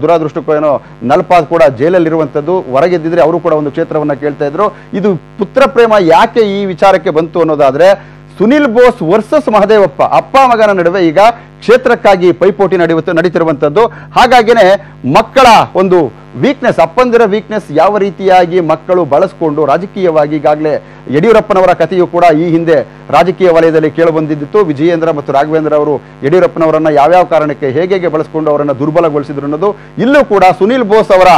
ದುರಾದೃಷ್ಟಕ್ಕೋ ಏನೋ ನಲ್ಪಾದ್ ಕೂಡ ಜೈಲಲ್ಲಿರುವಂತದ್ದು. ಹೊರಗೆದ್ದಿದ್ರೆ ಅವರು ಕೂಡ ಒಂದು ಕ್ಷೇತ್ರವನ್ನ ಕೇಳ್ತಾ ಇದ್ರು. ಇದು ಪುತ್ರ ಪ್ರೇಮ ಯಾಕೆ ಈ ವಿಚಾರಕ್ಕೆ ಬಂತು ಅನ್ನೋದಾದ್ರೆ, ಸುನಿಲ್ ಬೋಸ್ ವರ್ಸಸ್ ಮಹದೇವಪ್ಪ ಅಪ್ಪ ಮಗನ ನಡುವೆ ಈಗ ಕ್ಷೇತ್ರಕ್ಕಾಗಿ ಪೈಪೋಟಿ ನಡೀತಿರುವಂತದ್ದು. ಹಾಗಾಗಿನೇ ಮಕ್ಕಳ ಒಂದು ವೀಕ್ನೆಸ್, ಅಪ್ಪಂದಿರ ವೀಕ್ನೆಸ್ ಯಾವ ರೀತಿಯಾಗಿ ಮಕ್ಕಳು ಬಳಸ್ಕೊಂಡು ರಾಜಕೀಯವಾಗಿ ಈಗಾಗಲೇ ಯಡಿಯೂರಪ್ಪನವರ ಕಥೆಯು ಕೂಡ ಈ ಹಿಂದೆ ರಾಜಕೀಯ ವಲಯದಲ್ಲಿ ಕೇಳಿಬಂದಿದ್ದು. ವಿಜಯೇಂದ್ರ ಮತ್ತು ರಾಘವೇಂದ್ರ ಅವರು ಯಡಿಯೂರಪ್ಪನವರನ್ನ ಯಾವ್ಯಾವ ಕಾರಣಕ್ಕೆ ಹೇಗೆ ಬಳಸ್ಕೊಂಡು ಅವರನ್ನ ದುರ್ಬಲಗೊಳಿಸಿದ್ರು ಅನ್ನೋದು. ಇಲ್ಲೂ ಕೂಡ ಸುನಿಲ್ ಬೋಸ್ ಅವರ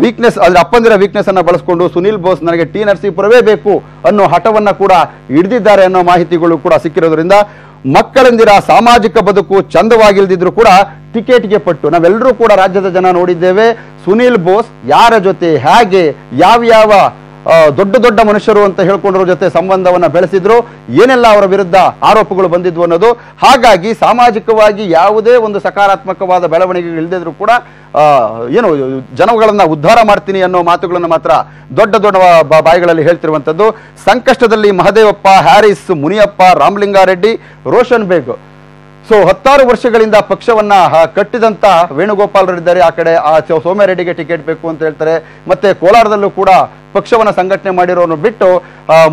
ವೀಕ್ನೆಸ್, ಅಂದ್ರೆ ಅಪ್ಪಂದಿರ ವೀಕ್ನೆಸ್ ಅನ್ನ ಬಳಸ್ಕೊಂಡು ಸುನಿಲ್ ಬೋಸ್ ನನಗೆ ಟಿ ನರಸೀಪುರವೇ ಬೇಕು ಅನ್ನೋ ಹಠವನ್ನ ಕೂಡ ಹಿಡಿದಿದ್ದಾರೆ ಅನ್ನೋ ಮಾಹಿತಿಗಳು ಕೂಡ ಸಿಕ್ಕಿರೋದ್ರಿಂದ ಮಕ್ಕಳಂದಿರ ಸಾಮಾಜಿಕ ಬದುಕು ಚಂದವಾಗಿಲ್ದಿದ್ರು ಕೂಡ ಟಿಕೆಟ್ಗೆ ಪಟ್ಟು ನಾವೆಲ್ಲರೂ ಕೂಡ ರಾಜ್ಯದ ಜನ ನೋಡಿದ್ದೇವೆ. ಸುನಿಲ್ ಬೋಸ್ ಯಾರ ಜೊತೆ ಹೇಗೆ ಯಾವ ದೊಡ್ಡ ದೊಡ್ಡ ಮನುಷ್ಯರು ಅಂತ ಹೇಳ್ಕೊಂಡ್ರ ಜೊತೆ ಸಂಬಂಧವನ್ನ ಬೆಳೆಸಿದ್ರು, ಏನೆಲ್ಲ ಅವರ ವಿರುದ್ಧ ಆರೋಪಗಳು ಬಂದಿದ್ವು ಅನ್ನೋದು. ಹಾಗಾಗಿ ಸಾಮಾಜಿಕವಾಗಿ ಯಾವುದೇ ಒಂದು ಸಕಾರಾತ್ಮಕವಾದ ಬೆಳವಣಿಗೆ ಇಲ್ಲದಿದ್ರು ಕೂಡ ಏನು ಜನಗಳನ್ನ ಉದ್ಧಾರ ಮಾಡ್ತೀನಿ ಅನ್ನೋ ಮಾತುಗಳನ್ನು ಮಾತ್ರ ದೊಡ್ಡ ಬಾಯಿಗಳಲ್ಲಿ ಹೇಳ್ತಿರುವಂತದ್ದು. ಸಂಕಷ್ಟದಲ್ಲಿ ಮಹದೇವಪ್ಪ, ಹ್ಯಾರಿಸ್, ಮುನಿಯಪ್ಪ, ರಾಮಲಿಂಗಾರೆಡ್ಡಿ, ರೋಷನ್ ಬೇಗ್. ಸೊ 10 ವರ್ಷಗಳಿಂದ ಪಕ್ಷವನ್ನ ಕಟ್ಟಿದಂತ ವೇಣುಗೋಪಾಲರಿದ್ದಾರೆ. ಆ ಕಡೆ ಸೋಮ್ಯಾರೆಡ್ಡಿಗೆ ಟಿಕೆಟ್ ಬೇಕು ಅಂತ ಹೇಳ್ತಾರೆ. ಮತ್ತೆ ಕೋಲಾರದಲ್ಲೂ ಕೂಡ ಪಕ್ಷವನ್ನ ಸಂಘಟನೆ ಮಾಡಿರೋನು ಬಿಟ್ಟು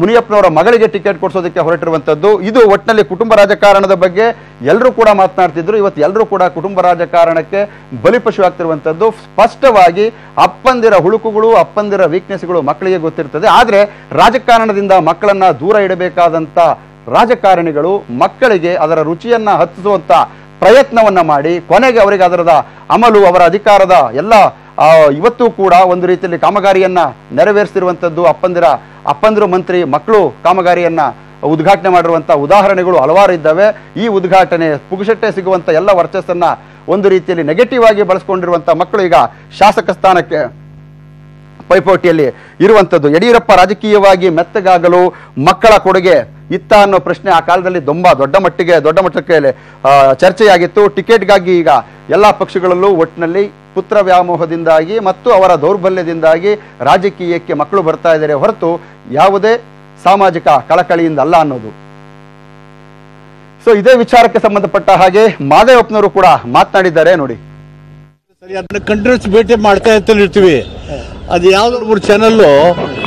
ಮುನಿಯಪ್ಪನವರ ಮಗಳಿಗೆ ಟಿಕೆಟ್ ಕೊಡಿಸೋದಕ್ಕೆ ಹೊರಟಿರುವಂತದ್ದು. ಇದು ಒಟ್ಟಿನಲ್ಲಿ ಕುಟುಂಬ ರಾಜಕಾರಣದ ಬಗ್ಗೆ ಎಲ್ಲರೂ ಕೂಡ ಮಾತನಾಡ್ತಿದ್ರು. ಇವತ್ತು ಎಲ್ಲರೂ ಕೂಡ ಕುಟುಂಬ ರಾಜಕಾರಣಕ್ಕೆ ಬಲಿಪಶು ಆಗ್ತಿರುವಂತದ್ದು. ಸ್ಪಷ್ಟವಾಗಿ ಅಪ್ಪಂದಿರ ಹುಳುಕುಗಳು, ಅಪ್ಪಂದಿರ ವೀಕ್ನೆಸ್ಗಳು ಮಕ್ಕಳಿಗೆ ಗೊತ್ತಿರ್ತದೆ. ಆದ್ರೆ ರಾಜಕಾರಣದಿಂದ ಮಕ್ಕಳನ್ನ ದೂರ ಇಡಬೇಕಾದಂತ ರಾಜಕಾರಣಿಗಳು ಮಕ್ಕಳಿಗೆ ಅದರ ರುಚಿಯನ್ನ ಹತ್ತಿಸುವಂತ ಪ್ರಯತ್ನವನ್ನ ಮಾಡಿ ಕೊನೆಗೆ ಅವರಿಗೆ ಅದರದ ಅಮಲು, ಅವರ ಅಧಿಕಾರದ ಎಲ್ಲ ಇವತ್ತು ಕೂಡ ಒಂದು ರೀತಿಯಲ್ಲಿ ಕಾಮಗಾರಿಯನ್ನ ನೆರವೇರಿಸಿರುವಂತದ್ದು. ಅಪ್ಪಂದಿರು ಮಂತ್ರಿ ಮಕ್ಕಳು ಕಾಮಗಾರಿಯನ್ನ ಉದ್ಘಾಟನೆ ಮಾಡಿರುವಂತಹ ಉದಾಹರಣೆಗಳು ಹಲವಾರು ಇದ್ದಾವೆ. ಈ ಉದ್ಘಾಟನೆ ಪುಗುಶೆಟ್ಟೆ ಸಿಗುವಂತ ಎಲ್ಲ ವರ್ಚಸ್ಸನ್ನ ಒಂದು ರೀತಿಯಲ್ಲಿ ನೆಗೆಟಿವ್ ಆಗಿ ಬಳಸ್ಕೊಂಡಿರುವಂತಹ ಮಕ್ಕಳು ಈಗ ಶಾಸಕ ಸ್ಥಾನಕ್ಕೆ ಪೈಪೋಟಿಯಲ್ಲಿ ಇರುವಂತದ್ದು. ಯಡಿಯೂರಪ್ಪ ರಾಜಕೀಯವಾಗಿ ಮೆತ್ತಗಾಗಲು ಮಕ್ಕಳ ಕೊಡುಗೆ ಇತ್ತ ಅನ್ನೋ ಪ್ರಶ್ನೆ ಆ ಕಾಲದಲ್ಲಿ ದೊಡ್ಡ ಮಟ್ಟಕ್ಕೆ ಚರ್ಚೆಯಾಗಿತ್ತು. ಟಿಕೆಟ್ಗಾಗಿ ಈಗ ಎಲ್ಲಾ ಪಕ್ಷಗಳಲ್ಲೂ ಒಟ್ಟಿನಲ್ಲಿ ಪುತ್ರ ವ್ಯಾಮೋಹದಿಂದಾಗಿ ಮತ್ತು ಅವರ ದೌರ್ಬಲ್ಯದಿಂದಾಗಿ ರಾಜಕೀಯಕ್ಕೆ ಮಕ್ಕಳು ಬರ್ತಾ ಇದ್ದಾರೆ ಹೊರತು ಯಾವುದೇ ಸಾಮಾಜಿಕ ಕಳಕಳಿಯಿಂದ ಅಲ್ಲ ಅನ್ನೋದು. ಸೊ ಇದೇ ವಿಚಾರಕ್ಕೆ ಸಂಬಂಧಪಟ್ಟ ಹಾಗೆ ಮಾದೇವಪ್ಪನವರು ಕೂಡ ಮಾತನಾಡಿದ್ದಾರೆ ನೋಡಿ. ಸರಿ, ಅದನ್ನ ಕಂಟಿನ್ಯೂಸ್ ಭೇಟಿ ಮಾಡ್ತಾ ಇರ್ತೀವಿ. ಅದು ಯಾವ್ದು 3 ಚಾನಲ್ಲು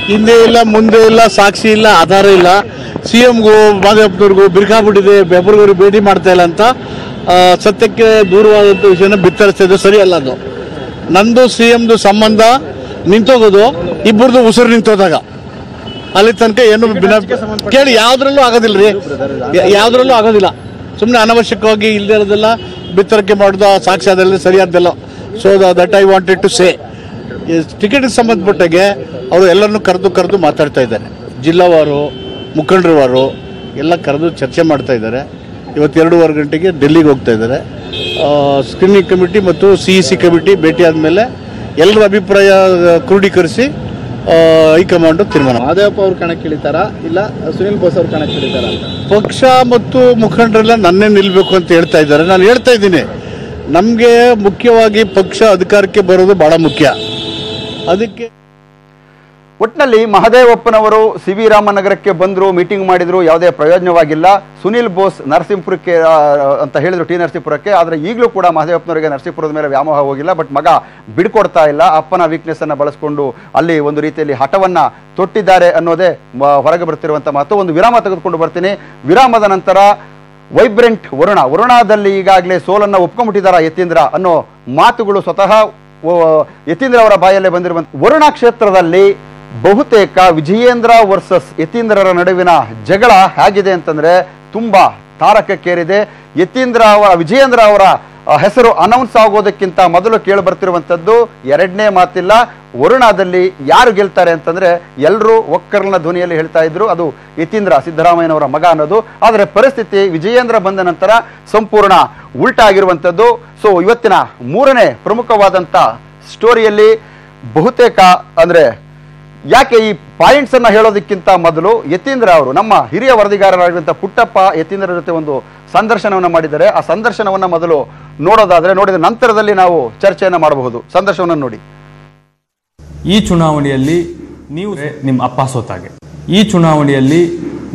ಹಿಂದೆ ಇಲ್ಲ, ಮುಂದೆ ಇಲ್ಲ, ಸಾಕ್ಷಿ ಇಲ್ಲ, ಆಧಾರ ಇಲ್ಲ. CMಗೂ ಮಾದೇವಪ್ಪನವ್ರಿಗೂ ಬಿರುಕಾಗ್ಬಿಟ್ಟಿದೆ, ಬೆಬ್ಬರಿಗೂ ಭೇಟಿ ಮಾಡ್ತಾ ಇಲ್ಲ ಅಂತ ಸತ್ಯಕ್ಕೆ ದೂರವಾದಂಥ ವಿಷಯನ ಬಿತ್ತರಿಸ್ತಾ ಇದ್ದು ಸರಿಯಲ್ಲ. ಅದು ನಂದು CMದು ಸಂಬಂಧ ನಿಂತೋಗೋದು, ಇಬ್ಬರದು ಉಸಿರು ನಿಂತೋದಾಗ ಅಲ್ಲಿ ತನಕ ಏನು ಕೇಳಿ ಯಾವ್ದ್ರಲ್ಲೂ ಆಗೋದಿಲ್ಲ ರೀ, ಯಾವ್ದ್ರಲ್ಲೂ ಆಗೋದಿಲ್ಲ. ಸುಮ್ಮನೆ ಅನವಶ್ಯಕವಾಗಿ ಇಲ್ಲದೆ ಇರೋದೆಲ್ಲ ಬಿತ್ತರಿಕೆ ಮಾಡೋದು ಸಾಕ್ಷಿ ಅದೆಲ್ಲ ಸರಿಯಾದ್ದೆಲ್ಲ. So that I wanted to say. ಟಿಕೆಟ್ಗೆ ಸಂಬಂಧಪಟ್ಟಾಗೆ ಅವರು ಎಲ್ಲರನ್ನೂ ಕರೆದು ಮಾತಾಡ್ತಾ ಇದ್ದಾರೆ. ಜಿಲ್ಲಾವಾರು, ಮುಖಂಡರವಾರು ಎಲ್ಲ ಕರೆದು ಚರ್ಚೆ ಮಾಡ್ತಾ ಇದ್ದಾರೆ. ಇವತ್ತು 2:15 ಗಂಟೆಗೆ ಡೆಲ್ಲಿಗೆ ಹೋಗ್ತಾ ಇದ್ದಾರೆ. ಸ್ಕ್ರೀನಿಂಗ್ ಕಮಿಟಿ ಮತ್ತು CEC ಕಮಿಟಿ ಭೇಟಿ ಆದಮೇಲೆ ಎಲ್ಲರ ಅಭಿಪ್ರಾಯ ಕ್ರೋಢೀಕರಿಸಿ ಹೈಕಮಾಂಡ್ ತೀರ್ಮಾನ. ಮಾದೇವಪ್ಪ ಅವ್ರು ಕಣಕ್ಕೆ ಇಳಿತಾರಾ ಇಲ್ಲ ಸುನಿಲ್ ಬೋಸ್ ಅವ್ರು ಕಣಕ್ಕೆ ಇಳಿತಾರಾ ಅಂತ ಪಕ್ಷ ಮತ್ತು ಮುಖಂಡರೆಲ್ಲ ನನ್ನೇ ನಿಲ್ಬೇಕು ಅಂತ ಹೇಳ್ತಾ ಇದ್ದಾರೆ. ನಾನು ಹೇಳ್ತಾ ಇದ್ದೀನಿ, ನಮಗೆ ಮುಖ್ಯವಾಗಿ ಪಕ್ಷ ಅಧಿಕಾರಕ್ಕೆ ಬರೋದು ಬಹಳ ಮುಖ್ಯ. ಅದಕ್ಕೆ ಒಟ್ಟಿನಲ್ಲಿ ಮಹದೇವಪ್ಪನವರು CV ರಾಮನಗರಕ್ಕೆ ಬಂದ್ರು, ಮೀಟಿಂಗ್ ಮಾಡಿದ್ರು, ಯಾವುದೇ ಪ್ರಯೋಜನವಾಗಿಲ್ಲ. ಸುನಿಲ್ ಬೋಸ್ ನರಸೀಪುರಕ್ಕೆ ಅಂತ ಹೇಳಿದ್ರು, ಟಿ ನರಸೀಪುರಕ್ಕೆ. ಆದ್ರೆ ಈಗಲೂ ಕೂಡ ಮಹದೇವಪ್ಪನವರಿಗೆ ನರಸೀಪುರದ ಮೇಲೆ ವ್ಯಾಮೋಹ ಹೋಗಿಲ್ಲ. ಬಟ್ ಮಗ ಬಿಡ್ಕೊಡ್ತಾ ಇಲ್ಲ. ಅಪ್ಪನ ವೀಕ್ನೆಸ್ ಅನ್ನ ಬಳಸ್ಕೊಂಡು ಅಲ್ಲಿ ಒಂದು ರೀತಿಯಲ್ಲಿ ಹಠವನ್ನ ತೊಟ್ಟಿದ್ದಾರೆ ಅನ್ನೋದೇ ಹೊರಗೆ ಬರ್ತಿರುವಂತ ಮಾತು. ಒಂದು ವಿರಾಮ ತೆಗೆದುಕೊಂಡು ಬರ್ತೀನಿ. ವಿರಾಮದ ನಂತರ ವೈಬ್ರೆಂಟ್ ವರುಣಾದಲ್ಲಿ ಈಗಾಗಲೇ ಸೋಲನ್ನ ಒಪ್ಕೊಂಡ್ಬಿಟ್ಟಿದಾರ ಯತೀಂದ್ರ ಅನ್ನೋ ಮಾತುಗಳು ಸ್ವತಃ ಯತೀಂದ್ರ ಅವರ ಬಾಯಲ್ಲೇ ಬಂದಿರುವಂತ. ವರುಣಾ ಕ್ಷೇತ್ರದಲ್ಲಿ ಬಹುತೇಕ ವಿಜಯೇಂದ್ರ ವರ್ಸಸ್ ಯತೀಂದ್ರರ ನಡುವಿನ ಜಗಳ ಹೇಗಿದೆ ಅಂತಂದ್ರೆ ತುಂಬಾ ತಾರಕಕ್ಕೇರಿದೆ. ವಿಜಯೇಂದ್ರ ಅವರ ಹೆಸರು ಅನೌನ್ಸ್ ಆಗೋದಕ್ಕಿಂತ ಮೊದಲು ಕೇಳಿ ಬರ್ತಿರುವಂಥದ್ದು ಎರಡನೇ ಮಾತಿಲ್ಲ, ವರುಣಾದಲ್ಲಿ ಯಾರು ಗೆಲ್ತಾರೆ ಅಂತಂದ್ರೆ ಎಲ್ಲರೂ ಒಕ್ಕರ್ನ ಧ್ವನಿಯಲ್ಲಿ ಹೇಳ್ತಾ ಇದ್ರು ಅದು ಯತೀಂದ್ರ ಸಿದ್ದರಾಮಯ್ಯನವರ ಮಗ ಅನ್ನೋದು. ಆದರೆ ಪರಿಸ್ಥಿತಿ ವಿಜಯೇಂದ್ರ ಬಂದ ನಂತರ ಸಂಪೂರ್ಣ ಉಲ್ಟಾ ಆಗಿರುವಂಥದ್ದು. ಸೊ ಇವತ್ತಿನ ಮೂರನೇ ಪ್ರಮುಖವಾದಂಥ ಸ್ಟೋರಿಯಲ್ಲಿ ಬಹುತೇಕ ಅಂದ್ರೆ ಯಾಕೆ ಈ ಪಾಯಿಂಟ್ಸ್ ಅನ್ನ ಹೇಳೋದಕ್ಕಿಂತ ಮೊದಲು ಯತೀಂದ್ರ ಅವರು ನಮ್ಮ ಹಿರಿಯ ವರದಿಗಾರರಾಗಿರುವಂಥ ಪುಟ್ಟಪ್ಪ ಯತೀಂದ್ರ ಜೊತೆ ಒಂದು ಸಂದರ್ಶನವನ್ನ ಮಾಡಿದ್ದಾರೆ. ಆ ಸಂದರ್ಶನವನ್ನ ಮೊದಲು ನೋಡಿದ ನಂತರದಲ್ಲಿ ನಾವು ಚರ್ಚೆಯನ್ನ ಮಾಡಬಹುದು. ಸಂದರ್ಶನವನ್ನು ನೋಡಿ. ಈ ಚುನಾವಣೆಯಲ್ಲಿ ನೀವು ನಿಮ್ಮ ಅಪ್ಪ ಸೋತಾಗೆ, ಈ ಚುನಾವಣೆಯಲ್ಲಿ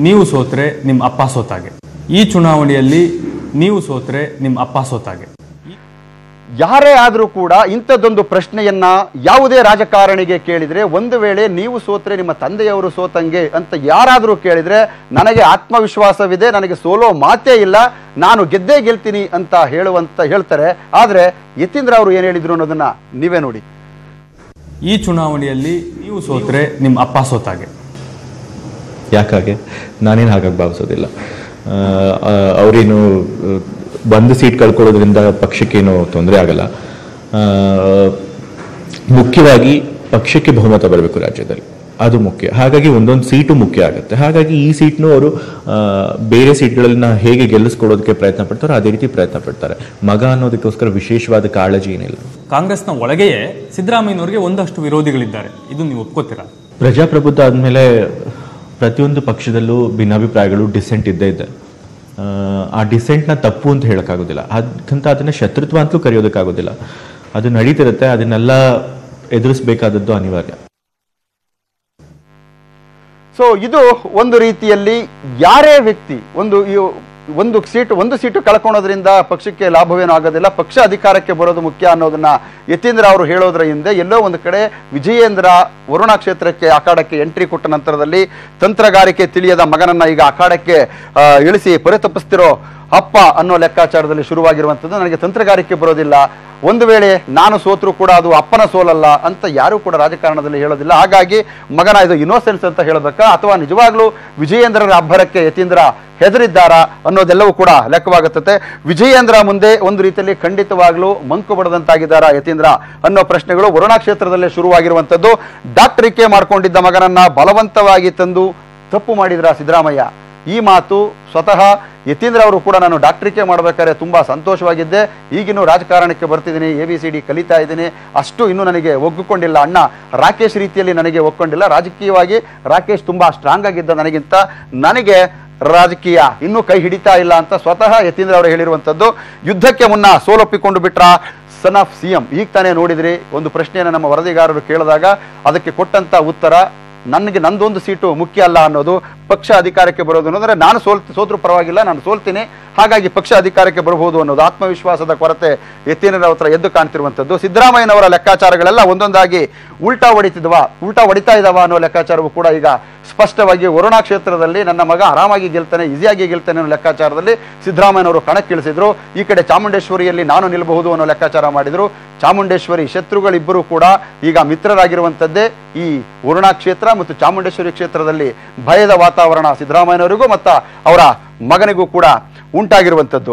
ನೀವು ಸೋತ್ರೆ ನಿಮ್ಮ ಅಪ್ಪ ಸೋತಾಗೆ, ಈ ಚುನಾವಣೆಯಲ್ಲಿ ನೀವು ಸೋತ್ರೆ ನಿಮ್ಮ ಅಪ್ಪ ಸೋತಾಗೆ. ಯಾರೇ ಆದರೂ ಕೂಡ ಇಂಥದ್ದೊಂದು ಪ್ರಶ್ನೆಯನ್ನ ಯಾವುದೇ ರಾಜಕಾರಣಿಗೆ ಕೇಳಿದ್ರೆ, ಒಂದು ವೇಳೆ ನೀವು ಸೋತ್ರೆ ನಿಮ್ಮ ತಂದೆಯವರು ಸೋತಂಗೆ ಅಂತ ಯಾರಾದರೂ ಕೇಳಿದ್ರೆ ನನಗೆ ಆತ್ಮವಿಶ್ವಾಸವಿದೆ, ನನಗೆ ಸೋಲೋ ಮಾತೇ ಇಲ್ಲ, ನಾನು ಗೆದ್ದೇ ಗೆಲ್ತೀನಿ ಅಂತ ಹೇಳ್ತಾರೆ. ಆದ್ರೆ ಯತೀಂದ್ರ ಅವರು ಏನ್ ಹೇಳಿದ್ರು ಅನ್ನೋದನ್ನ ನೀವೇ ನೋಡಿ. ಈ ಚುನಾವಣೆಯಲ್ಲಿ ನೀವು ಸೋತ್ರೆ ನಿಮ್ಮ ಅಪ್ಪ ಸೋತಾಗೆ. ಯಾಕಾಗೆ? ನಾನೇನು ಹಾಗಾಗಿ ಭಾವಿಸೋದಿಲ್ಲ. ಅವರೇನು ಒಂದು ಸೀಟ್ ಕಳ್ಕೊಳ್ಳೋದ್ರಿಂದ ಪಕ್ಷಕ್ಕೇನು ತೊಂದರೆ ಆಗಲ್ಲ. ಮುಖ್ಯವಾಗಿ ಪಕ್ಷಕ್ಕೆ ಬಹುಮತ ಬರಬೇಕು ರಾಜ್ಯದಲ್ಲಿ, ಅದು ಮುಖ್ಯ. ಹಾಗಾಗಿ ಒಂದೊಂದು ಸೀಟು ಮುಖ್ಯ ಆಗುತ್ತೆ. ಹಾಗಾಗಿ ಈ ಸೀಟ್ನು ಅವರು ಬೇರೆ ಸೀಟ್ಗಳನ್ನ ಹೇಗೆ ಗೆಲ್ಲಿಸ್ಕೊಡೋದಕ್ಕೆ ಪ್ರಯತ್ನ ಪಡ್ತಾರೋ ಅದೇ ರೀತಿ ಪ್ರಯತ್ನ ಪಡ್ತಾರೆ. ಮಗ ಅನ್ನೋದಕ್ಕೋಸ್ಕರ ವಿಶೇಷವಾದ ಕಾಳಜಿ ಏನಿಲ್ಲ. ಕಾಂಗ್ರೆಸ್ನ ಒಳಗೆಯೇ ಸಿದ್ದರಾಮಯ್ಯನವರಿಗೆ ಒಂದಷ್ಟು ವಿರೋಧಿಗಳಿದ್ದಾರೆ, ಇದು ನೀವು ಒಪ್ಕೋತೀರಾ? ಪ್ರಜಾಪ್ರಭುತ್ವ ಆದಮೇಲೆ ಪ್ರತಿಯೊಂದು ಪಕ್ಷದಲ್ಲೂ ಭಿನ್ನಾಭಿಪ್ರಾಯಗಳು, ಡಿಸೆಂಟ್ ಇದ್ದೇ ಇದೆ. ಆ ಡಿಸೆಂಟ್ನ ತಪ್ಪು ಅಂತ ಹೇಳೋಕ್ಕಾಗೋದಿಲ್ಲ, ಅದನ್ನ ಶತ್ರುತ್ವ ಅಂತಲೂ ಕರೆಯೋದಕ್ಕಾಗೋದಿಲ್ಲ. ಅದು ನಡೀತಿರುತ್ತೆ, ಅದನ್ನೆಲ್ಲ ಎದುರಿಸಬೇಕಾದದ್ದು ಅನಿವಾರ್ಯ. ಸೊ ಇದು ಒಂದು ರೀತಿಯಲ್ಲಿ ಯಾರೇ ವ್ಯಕ್ತಿ ಒಂದು ಸೀಟು ಕಳ್ಕೊಳೋದ್ರಿಂದ ಪಕ್ಷಕ್ಕೆ ಲಾಭವೇನೂ ಆಗೋದಿಲ್ಲ, ಪಕ್ಷ ಅಧಿಕಾರಕ್ಕೆ ಬರೋದು ಮುಖ್ಯ ಅನ್ನೋದನ್ನ ಯತೀಂದ್ರ ಅವರು ಹೇಳೋದ್ರ ಹಿಂದೆ ಎಲ್ಲೋ ಒಂದು ಕಡೆ ವಿಜಯೇಂದ್ರ ವರುಣಾ ಕ್ಷೇತ್ರಕ್ಕೆ ಅಖಾಡಕ್ಕೆ ಎಂಟ್ರಿ ಕೊಟ್ಟ ನಂತರದಲ್ಲಿ ತಂತ್ರಗಾರಿಕೆ ತಿಳಿಯದ ಮಗನನ್ನ ಈಗ ಅಖಾಡಕ್ಕೆ ಇಳಿಸಿ ಪರಿತಪಿಸ್ತಿರೋ ಅಪ್ಪ ಅನ್ನೋ ಲೆಕ್ಕಾಚಾರದಲ್ಲಿ ಶುರುವಾಗಿರುವಂಥದ್ದು. ನನಗೆ ತಂತ್ರಗಾರಿಕೆ ಬರೋದಿಲ್ಲ, ಒಂದು ವೇಳೆ ನಾನು ಸೋತ್ರು ಕೂಡ ಅದು ಅಪ್ಪನ ಸೋಲಲ್ಲ ಅಂತ ಯಾರೂ ಕೂಡ ರಾಜಕಾರಣದಲ್ಲಿ ಹೇಳೋದಿಲ್ಲ. ಹಾಗಾಗಿ ಮಗನ ಇದು ಇನ್ನೋಸೆನ್ಸ್ ಅಂತ ಹೇಳಬೇಕಾ ಅಥವಾ ನಿಜವಾಗ್ಲೂ ವಿಜಯೇಂದ್ರರ ಅಬ್ಬರಕ್ಕೆ ಯತೀಂದ್ರ ಹೆದರಿದ್ದಾರಾ ಅನ್ನೋದೆಲ್ಲವೂ ಕೂಡ ಲೆಕ್ಕವಾಗುತ್ತದೆ. ವಿಜಯೇಂದ್ರ ಮುಂದೆ ಒಂದು ರೀತಿಯಲ್ಲಿ ಖಂಡಿತವಾಗ್ಲೂ ಮಂಕು ಬಡದಂತಾಗಿದ್ದಾರಾ ಯತೀಂದ್ರ ಅನ್ನೋ ಪ್ರಶ್ನೆಗಳು ವರುಣಾ ಕ್ಷೇತ್ರದಲ್ಲೇ ಶುರುವಾಗಿರುವಂಥದ್ದು. ಡಾಕ್ಟರಿಕೆ ಮಾಡ್ಕೊಂಡಿದ್ದ ಮಗನನ್ನ ಬಲವಂತವಾಗಿ ತಂದು ತಪ್ಪು ಮಾಡಿದ್ರ ಸಿದ್ದರಾಮಯ್ಯ. ಈ ಮಾತು ಸ್ವತಃ ಯತೀಂದ್ರ ಅವರು ಕೂಡ ನಾನು ಡಾಕ್ಟರಿಕೆ ಮಾಡಬೇಕಾದ್ರೆ ತುಂಬಾ ಸಂತೋಷವಾಗಿದ್ದೆ, ಈಗಿನ್ನೂ ರಾಜಕಾರಣಕ್ಕೆ ಬರ್ತಿದ್ದೀನಿ, ABCD ಕಲಿತಾ ಇದ್ದೀನಿ, ಅಷ್ಟು ಇನ್ನೂ ನನಗೆ ಒಗ್ಗಿಕೊಂಡಿಲ್ಲ, ಅಣ್ಣ ರಾಕೇಶ್ ರೀತಿಯಲ್ಲಿ ನನಗೆ ಒಗ್ಕೊಂಡಿಲ್ಲ, ರಾಜಕೀಯವಾಗಿ ರಾಕೇಶ್ ತುಂಬಾ ಸ್ಟ್ರಾಂಗ್ ಆಗಿದ್ದ ನನಗಿಂತ, ನನಗೆ ರಾಜಕೀಯ ಇನ್ನೂ ಕೈ ಹಿಡಿತಾ ಇಲ್ಲ ಅಂತ ಸ್ವತಃ ಯತೀಂದ್ರ ಅವರು ಹೇಳಿರುವಂಥದ್ದು. ಯುದ್ಧಕ್ಕೆ ಮುನ್ನ ಸೋಲೊಪ್ಪಿಕೊಂಡು ಬಿಟ್ರ ಸನ್ ಆಫ್ CM. ಈಗ ತಾನೇ ನೋಡಿದ್ರಿ, ಒಂದು ಪ್ರಶ್ನೆಯನ್ನು ನಮ್ಮ ವರದಿಗಾರರು ಕೇಳಿದಾಗ ಅದಕ್ಕೆ ಕೊಟ್ಟಂತ ಉತ್ತರ ನನಗೆ ನಂದೊಂದು ಸೀಟು ಮುಖ್ಯ ಅಲ್ಲ ಅನ್ನೋದು, ಪಕ್ಷ ಅಧಿಕಾರಕ್ಕೆ ಬರೋದು ಅನ್ನೋದ್ರೆ ನಾನು ಸೋತ್ರು ಪರವಾಗಿಲ್ಲ, ನಾನು ಸೋಲ್ತೀನಿ, ಹಾಗಾಗಿ ಪಕ್ಷ ಅಧಿಕಾರಕ್ಕೆ ಬರಬಹುದು ಅನ್ನೋದು ಆತ್ಮವಿಶ್ವಾಸದ ಕೊರತೆ ಯತೀಂದ್ರ ಹತ್ರ ಎದ್ದು ಕಾಣ್ತಿರುವಂಥದ್ದು. ಸಿದ್ದರಾಮಯ್ಯನವರ ಲೆಕ್ಕಾಚಾರಗಳೆಲ್ಲ ಒಂದೊಂದಾಗಿ ಉಲ್ಟಾ ಹೊಡಿತಾ ಇದಾವ ಅನ್ನೋ ಲೆಕ್ಕಾಚಾರವು ಕೂಡ ಈಗ ಸ್ಪಷ್ಟವಾಗಿ ವರುಣಾ ಕ್ಷೇತ್ರದಲ್ಲಿ ನನ್ನ ಮಗ ಆರಾಮಾಗಿ ಗೆಲ್ತಾನೆ, ಈಸಿಯಾಗಿ ಗೆಲ್ತಾನೆ ಅನ್ನೋ ಲೆಕ್ಕಾಚಾರದಲ್ಲಿ ಸಿದ್ದರಾಮಯ್ಯನವರು ಕಣಕ್ಕಿಳಿಸಿದ್ರು. ಈ ಕಡೆ ಚಾಮುಂಡೇಶ್ವರಿಯಲ್ಲಿ ನಾನು ನಿಲ್ಲಬಹುದು ಅನ್ನೋ ಲೆಕ್ಕಾಚಾರ ಮಾಡಿದ್ರು. ಚಾಮುಂಡೇಶ್ವರಿ ಶತ್ರುಗಳಿಬ್ಬರು ಕೂಡ ಈಗ ಮಿತ್ರರಾಗಿರುವಂಥದ್ದೇ. ಈ ವರುಣಾ ಕ್ಷೇತ್ರ ಮತ್ತು ಚಾಮುಂಡೇಶ್ವರಿ ಕ್ಷೇತ್ರದಲ್ಲಿ ಭಯದ ವಾತಾವರಣ ಸಿದ್ದರಾಮಯ್ಯನವರಿಗೂ ಮತ್ತು ಅವರ ಮಗನಿಗೂ ಕೂಡ ಉಂಟಾಗಿರುವಂಥದ್ದು.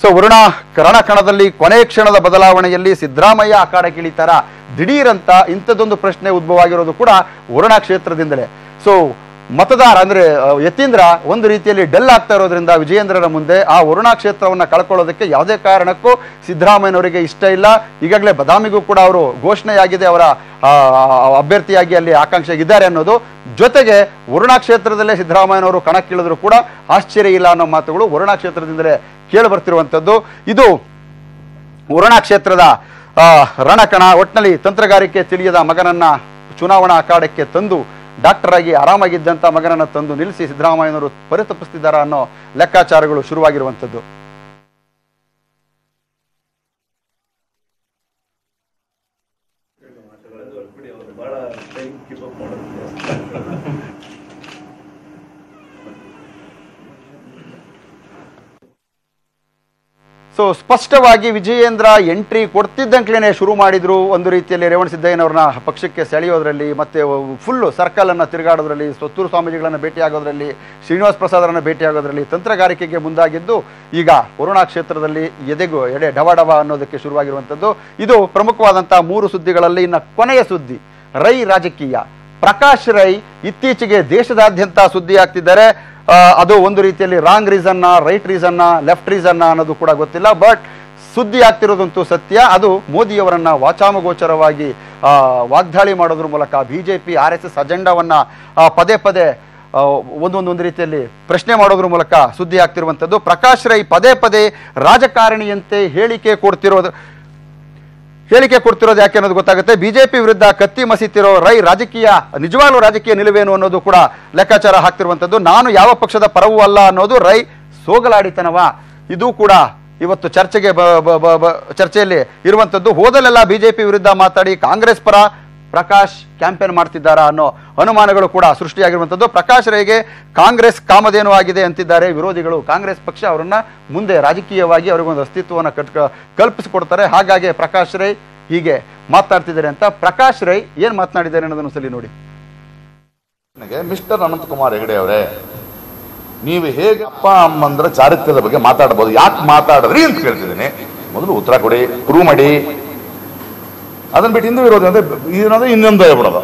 ಸೊ ವರುಣಾ ರಣಕಣದಲ್ಲಿ ಕೊನೆ ಕ್ಷಣದ ಬದಲಾವಣೆಯಲ್ಲಿ ಸಿದ್ದರಾಮಯ್ಯ ಅಖಾಡಕ್ಕಿಳಿತಾರ ದಿಢೀರಂತ ಇಂಥದ್ದೊಂದು ಪ್ರಶ್ನೆ ಉದ್ಭವ ಆಗಿರೋದು ಕೂಡ ವರುಣಾ ಕ್ಷೇತ್ರದಿಂದಲೇ. ಸೊ ಮತದಾರ ಅಂದ್ರೆ ಯತೀಂದ್ರ ಒಂದು ರೀತಿಯಲ್ಲಿ ಡಲ್ ಆಗ್ತಾ ಇರೋದ್ರಿಂದ ವಿಜಯೇಂದ್ರರ ಮುಂದೆ ಆ ವರುಣಾ ಕ್ಷೇತ್ರವನ್ನ ಕಳ್ಕೊಳ್ಳೋದಕ್ಕೆ ಯಾವುದೇ ಕಾರಣಕ್ಕೂ ಸಿದ್ದರಾಮಯ್ಯನವರಿಗೆ ಇಷ್ಟ ಇಲ್ಲ. ಈಗಾಗಲೇ ಬದಾಮಿಗೂ ಕೂಡ ಅವರು ಘೋಷಣೆಯಾಗಿದೆ, ಅವರ ಅಭ್ಯರ್ಥಿಯಾಗಿ ಅಲ್ಲಿ ಆಕಾಂಕ್ಷೆಗಿದ್ದಾರೆ ಅನ್ನೋದು. ಜೊತೆಗೆ ವರುಣಾ ಕ್ಷೇತ್ರದಲ್ಲೇ ಸಿದ್ದರಾಮಯ್ಯನವರು ಕಣಕ್ಕಿಳಿದ್ರು ಕೂಡ ಆಶ್ಚರ್ಯ ಇಲ್ಲ ಅನ್ನೋ ಮಾತುಗಳು ವರುಣಾ ಕ್ಷೇತ್ರದಿಂದಲೇ ಕೇಳಿ ಬರ್ತಿರುವಂಥದ್ದು. ಇದು ವರುಣಾ ಕ್ಷೇತ್ರದ ರಣಕಣ. ಒಟ್ಟಿನಲ್ಲಿ ತಂತ್ರಗಾರಿಕೆ ತಿಳಿಯದ ಮಗನನ್ನ ಚುನಾವಣಾ ಅಖಾಡಕ್ಕೆ ತಂದು ಡಾಕ್ಟರ್ ಆಗಿ ಆರಾಮಾಗಿದ್ದಂಥ ಮಗನನ್ನು ತಂದು ನಿಲ್ಲಿಸಿ ಸಿದ್ದರಾಮಯ್ಯನವರು ಪರಿತಪಿಸ್ತಿದ್ದಾರ ಅನ್ನೋ ಲೆಕ್ಕಾಚಾರಗಳು ಶುರುವಾಗಿರುವಂಥದ್ದು. ಸೊ ಸ್ಪಷ್ಟವಾಗಿ ವಿಜಯೇಂದ್ರ ಎಂಟ್ರಿ ಕೊಡ್ತಿದ್ದಂಕ್ಲೇನೆ ಶುರು ಮಾಡಿದ್ರು ಒಂದು ರೀತಿಯಲ್ಲಿ ರೇವಣಸಿದ್ದಯ್ಯನವ್ರನ್ನ ಪಕ್ಷಕ್ಕೆ ಸೆಳೆಯೋದ್ರಲ್ಲಿ, ಮತ್ತೆ ಫುಲ್ಲು ಸರ್ಕಲನ್ನು ತಿರುಗಾಡೋದ್ರಲ್ಲಿ, ಸೊತ್ತೂರು ಸ್ವಾಮೀಜಿಗಳನ್ನು ಭೇಟಿಯಾಗೋದ್ರಲ್ಲಿ, ಶ್ರೀನಿವಾಸ್ ಪ್ರಸಾದರನ್ನು ಭೇಟಿಯಾಗೋದ್ರಲ್ಲಿ ತಂತ್ರಗಾರಿಕೆಗೆ ಮುಂದಾಗಿದ್ದು ಈಗ ವರುಣಾ ಕ್ಷೇತ್ರದಲ್ಲಿ ಎಡೆ ಡವ ಅನ್ನೋದಕ್ಕೆ ಶುರುವಾಗಿರುವಂಥದ್ದು. ಇದು ಪ್ರಮುಖವಾದಂಥ 3 ಸುದ್ದಿಗಳಲ್ಲಿ ಇನ್ನು ಕೊನೆಯ ಸುದ್ದಿ ರೈ ರಾಜಕೀಯ. ಪ್ರಕಾಶ್ ರೈ ಇತ್ತೀಚೆಗೆ ದೇಶದಾದ್ಯಂತ ಸುದ್ದಿ ಆಗ್ತಿದ್ದಾರೆ. ಅದು ಒಂದು ರೀತಿಯಲ್ಲಿ ರಾಂಗ್ ರೀಸನ್ನ, ರೈಟ್ ರೀಸನ್ನ, ಲೆಫ್ಟ್ ರೀಸನ್ನ ಅನ್ನೋದು ಕೂಡ ಗೊತ್ತಿಲ್ಲ. ಬಟ್ ಸುದ್ದಿ ಆಗ್ತಿರೋದಂತೂ ಸತ್ಯ. ಅದು ಮೋದಿಯವರನ್ನ ವಾಚಾಮಗೋಚರವಾಗಿ ವಾಗ್ದಾಳಿ ಮಾಡೋದ್ರ ಮೂಲಕ ಬಿಜೆಪಿ RSS ಅಜೆಂಡಾವನ್ನ ಪದೇ ಪದೇ ಒಂದೊಂದು ರೀತಿಯಲ್ಲಿ ಪ್ರಶ್ನೆ ಮಾಡೋದ್ರ ಮೂಲಕ ಸುದ್ದಿ ಆಗ್ತಿರುವಂಥದ್ದು. ಪ್ರಕಾಶ್ ರೈ ಪದೇ ಪದೇ ರಾಜಕಾರಣಿಯಂತೆ ಹೇಳಿಕೆ ಕೊಡ್ತಿರೋದು ಯಾಕೆ ಅನ್ನೋದು ಗೊತ್ತಾಗುತ್ತೆ. ಬಿಜೆಪಿ ವಿರುದ್ಧ ಕತ್ತಿ ಮಸೀತಿರೋ ರೈ ನಿಜವಾಗ್ಲೂ ರಾಜಕೀಯ ನಿಲುವೇನು ಅನ್ನೋದು ಕೂಡ ಲೆಕ್ಕಾಚಾರ ಹಾಕ್ತಿರುವಂಥದ್ದು. ನಾನು ಯಾವ ಪಕ್ಷದ ಪರವೂ ಅಲ್ಲ ಅನ್ನೋದು ರೈ ಸೋಗಲಾಡಿತನವ, ಇದು ಕೂಡ ಇವತ್ತು ಚರ್ಚೆಯಲ್ಲಿ ಇರುವಂಥದ್ದು. ಹೋದಲೆಲ್ಲ ಬಿಜೆಪಿ ವಿರುದ್ಧ ಮಾತಾಡಿ ಕಾಂಗ್ರೆಸ್ ಪರ ಪ್ರಕಾಶ್ ಕ್ಯಾಂಪೇನ್ ಮಾಡ್ತಿದ್ದಾರಾ ಅನ್ನೋ ಅನುಮಾನಗಳು ಕೂಡ ಸೃಷ್ಟಿಯಾಗಿರುವಂಥದ್ದು. ಪ್ರಕಾಶ್ ರೈಗೆ ಕಾಂಗ್ರೆಸ್ ಕಾಮಧೇನು ಆಗಿದೆ ಅಂತಿದ್ದಾರೆ ವಿರೋಧಿಗಳು. ಕಾಂಗ್ರೆಸ್ ಪಕ್ಷ ಅವರನ್ನ ಮುಂದೆ ರಾಜಕೀಯವಾಗಿ ಅವರಿಗೊಂದು ಅಸ್ತಿತ್ವವನ್ನು ಕಲ್ಪಿಸಿಕೊಡ್ತಾರೆ. ಹಾಗಾಗಿ ಪ್ರಕಾಶ್ ರೈ ಹೀಗೆ ಮಾತನಾಡ್ತಿದ್ದಾರೆ ಅಂತ. ಪ್ರಕಾಶ್ ರೈ ಏನ್ ಮಾತನಾಡಿದ್ದಾರೆ ಅನ್ನೋದನ್ನು ಸಲ ನೋಡಿ. ಮಿಸ್ಟರ್ ಅನಂತಕುಮಾರ್ ಹೆಗಡೆ ಅವರೇ, ನೀವು ಹೇಗೆ ಅಪ್ಪ ಅಮ್ಮಂದ್ರ ಚಾರಿತ್ರ್ಯದ ಬಗ್ಗೆ ಮಾತಾಡಬಹುದು, ಯಾಕೆ ಮಾತಾಡಿದ್ರಿ ಅಂತ ಕೇಳ್ತಿದ್ದೀನಿ. ಮೊದಲು ಉತ್ತರ ಕೊಡಿ, ಪ್ರೂವ್ ಮಾಡಿ. ಅದನ್ನ ಬಿಟ್ಟು ಹಿಂದೂ ವಿರೋಧ ಅಂದ್ರೆ ಏನಂದ್ರೆ ಇನ್ನೊಂದು ಹೇಳ್ಬಿಡೋದು.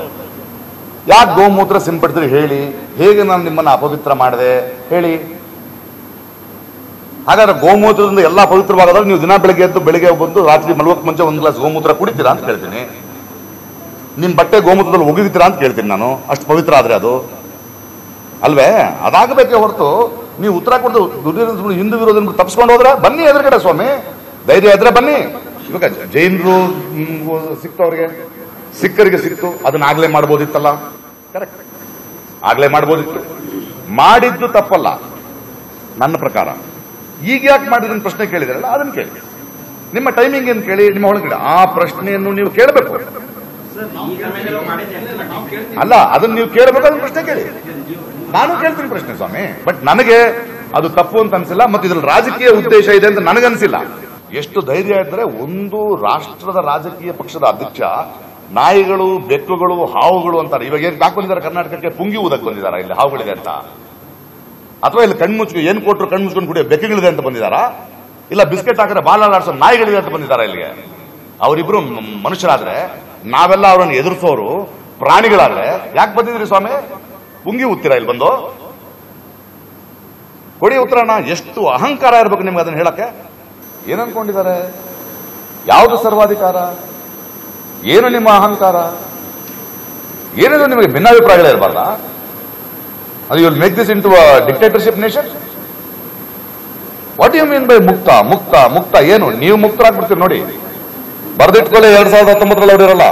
ಯಾಕೆ ಗೋಮೂತ್ರ ಸಿಂಪಡಿಸಿದ್ರಿ ಹೇಳಿ, ಹೇಗೆ ನಾನು ನಿಮ್ಮನ್ನ ಅಪವಿತ್ರ ಮಾಡಿದೆ ಹೇಳಿ. ಹಾಗಾದ್ರೆ ಗೋಮೂತ್ರದಿಂದ ಎಲ್ಲ ಪವಿತ್ರವಾಗೋದ್ರೆ ನೀವು ದಿನ ಬೆಳಿಗ್ಗೆ ಬಂದು ರಾತ್ರಿ ಮಲಗೋಕ್ ಮುಂಚೆ ಒಂದು ಗ್ಲಾಸ್ ಗೋಮೂತ್ರ ಕುಡಿತೀರಾ ಅಂತ ಕೇಳ್ತೀನಿ. ನಿಮ್ ಬಟ್ಟೆ ಗೋಮೂತ್ರದಲ್ಲಿ ಒಗಿತೀರಾ ಅಂತ ಕೇಳ್ತೀನಿ ನಾನು. ಅಷ್ಟು ಪವಿತ್ರ ಆದ್ರೆ ಅದು ಅಲ್ವೇ? ಅದಾಗಬೇಕೇ ಹೊರತು ನೀವು ಉತ್ತರ ಕೊಟ್ಟು ಹಿಂದೂ ವಿರೋಧ ತಪ್ಪಿಸ್ಕೊಂಡು ಹೋದ್ರೆ ಬನ್ನಿ ಎದುರುಗಡೆ ಸ್ವಾಮಿ, ಧೈರ್ಯ ಇದ್ರೆ ಬನ್ನಿ. ಇವಾಗ ಜೈನರು ಸಿಕ್ತು, ಅವ್ರಿಗೆ ಸಿಕ್ಕರಿಗೆ ಸಿಕ್ತು, ಅದನ್ನ ಆಗ್ಲೇ ಮಾಡ್ಬೋದಿತ್ತಲ್ಲ. ಕರೆಕ್ಟ್, ಆಗ್ಲೇ ಮಾಡ್ಬೋದಿತ್ತು. ಮಾಡಿದ್ದು ತಪ್ಪಲ್ಲ ನನ್ನ ಪ್ರಕಾರ. ಈಗ ಯಾಕೆ ಮಾಡಿದ ಪ್ರಶ್ನೆ ಕೇಳಿದ್ರಲ್ಲ ಅದನ್ನ ಕೇಳಿ, ನಿಮ್ಮ ಟೈಮಿಂಗ್ ಏನು ಕೇಳಿ, ನಿಮ್ಮ ಒಳಗಡೆ ಆ ಪ್ರಶ್ನೆಯನ್ನು ನೀವು ಕೇಳಬೇಕು. ಅಲ್ಲ, ಅದನ್ನ ನೀವು ಕೇಳಬೇಕು, ಅದನ್ನ ಪ್ರಶ್ನೆ ಕೇಳಿ. ನಾನು ಕೇಳ್ತೀನಿ ಪ್ರಶ್ನೆ ಸ್ವಾಮಿ, ಬಟ್ ನನಗೆ ಅದು ತಪ್ಪು ಅಂತ ಅನ್ಸಿಲ್ಲ. ಮತ್ತೆ ಇದ್ರಲ್ಲಿ ರಾಜಕೀಯ ಉದ್ದೇಶ ಇದೆ ಅಂತ ನನಗನ್ಸಿಲ್ಲ. ಎಷ್ಟು ಧೈರ್ಯ ಇದ್ರೆ ಒಂದು ರಾಷ್ಟ್ರದ ರಾಜಕೀಯ ಪಕ್ಷದ ಅಧ್ಯಕ್ಷ ನಾಯಿಗಳು, ಬೆಕ್ಕುಗಳು, ಹಾವುಗಳು ಅಂತಾರೆ. ಇವಾಗ ಏನ್ ಯಾಕೆ ಬಂದಿದ್ದಾರೆ ಕರ್ನಾಟಕಕ್ಕೆ? ಪುಂಗಿ ಊದಕ್ ಬಂದಿದ್ದಾರಾ ಇಲ್ಲಿ ಹಾವುಗಳಿದೆ ಅಂತ? ಅಥವಾ ಇಲ್ಲಿ ಕಣ್ಮುಚ್ಚು ಏನ್ ಕೊಟ್ಟರು ಕಣ್ಮುಚ್ಕೊಂಡು ಕುಡಿಯೋ ಬೆಕ್ಕುಗಳಿದೆ ಅಂತ ಬಂದಿದ್ದಾರಾ? ಇಲ್ಲ ಬಿಸ್ಕೆಟ್ ಹಾಕಿದ್ರೆ ಬಾಲಾಡಿಸೋ ನಾಯಿಗಳಿದೆ ಅಂತ ಬಂದಿದ್ದಾರಾ ಇಲ್ಲಿಗೆ? ಅವರಿಬ್ರು ಮನುಷ್ಯರಾದ್ರೆ, ನಾವೆಲ್ಲ ಅವರನ್ನು ಎದುರಿಸೋರು ಪ್ರಾಣಿಗಳಾದ್ರೆ ಯಾಕೆ ಬಂದಿದ್ರಿ ಸ್ವಾಮಿ? ಪುಂಗಿ ಊದ್ತೀರಾ ಇಲ್ಲಿ ಬಂದು? ಕೊಡಿ ಉತ್ತರನ. ಎಷ್ಟು ಅಹಂಕಾರ ಇರ್ಬೇಕು ನಿಮ್ಗೆ ಅದನ್ನ ಹೇಳಕ್ಕೆ? ಏನ್ ಅನ್ಕೊಂಡಿದ್ದಾರೆ? ಯಾವುದು ಸರ್ವಾಧಿಕಾರ? ಏನು ನಿಮ್ಮ ಅಹಂಕಾರ? ಏನಿದೆ ನಿಮಗೆ? ಭಿನ್ನಾಭಿಪ್ರಾಯಗಳೇ ಇರಬಾರ್ದ? ಅದು you will make this into a dictatorship nation? What you mean by ಮುಕ್ತ ಮುಕ್ತ ಮುಕ್ತ? ಏನು ನೀವು ಮುಕ್ತರಾಗ್ಬಿಡ್ತೀರಿ ನೋಡಿ. ಬರೆದಿಟ್ಕೊಳ್ಳಿ, 2019 ಅವರಿರಲ್ಲ.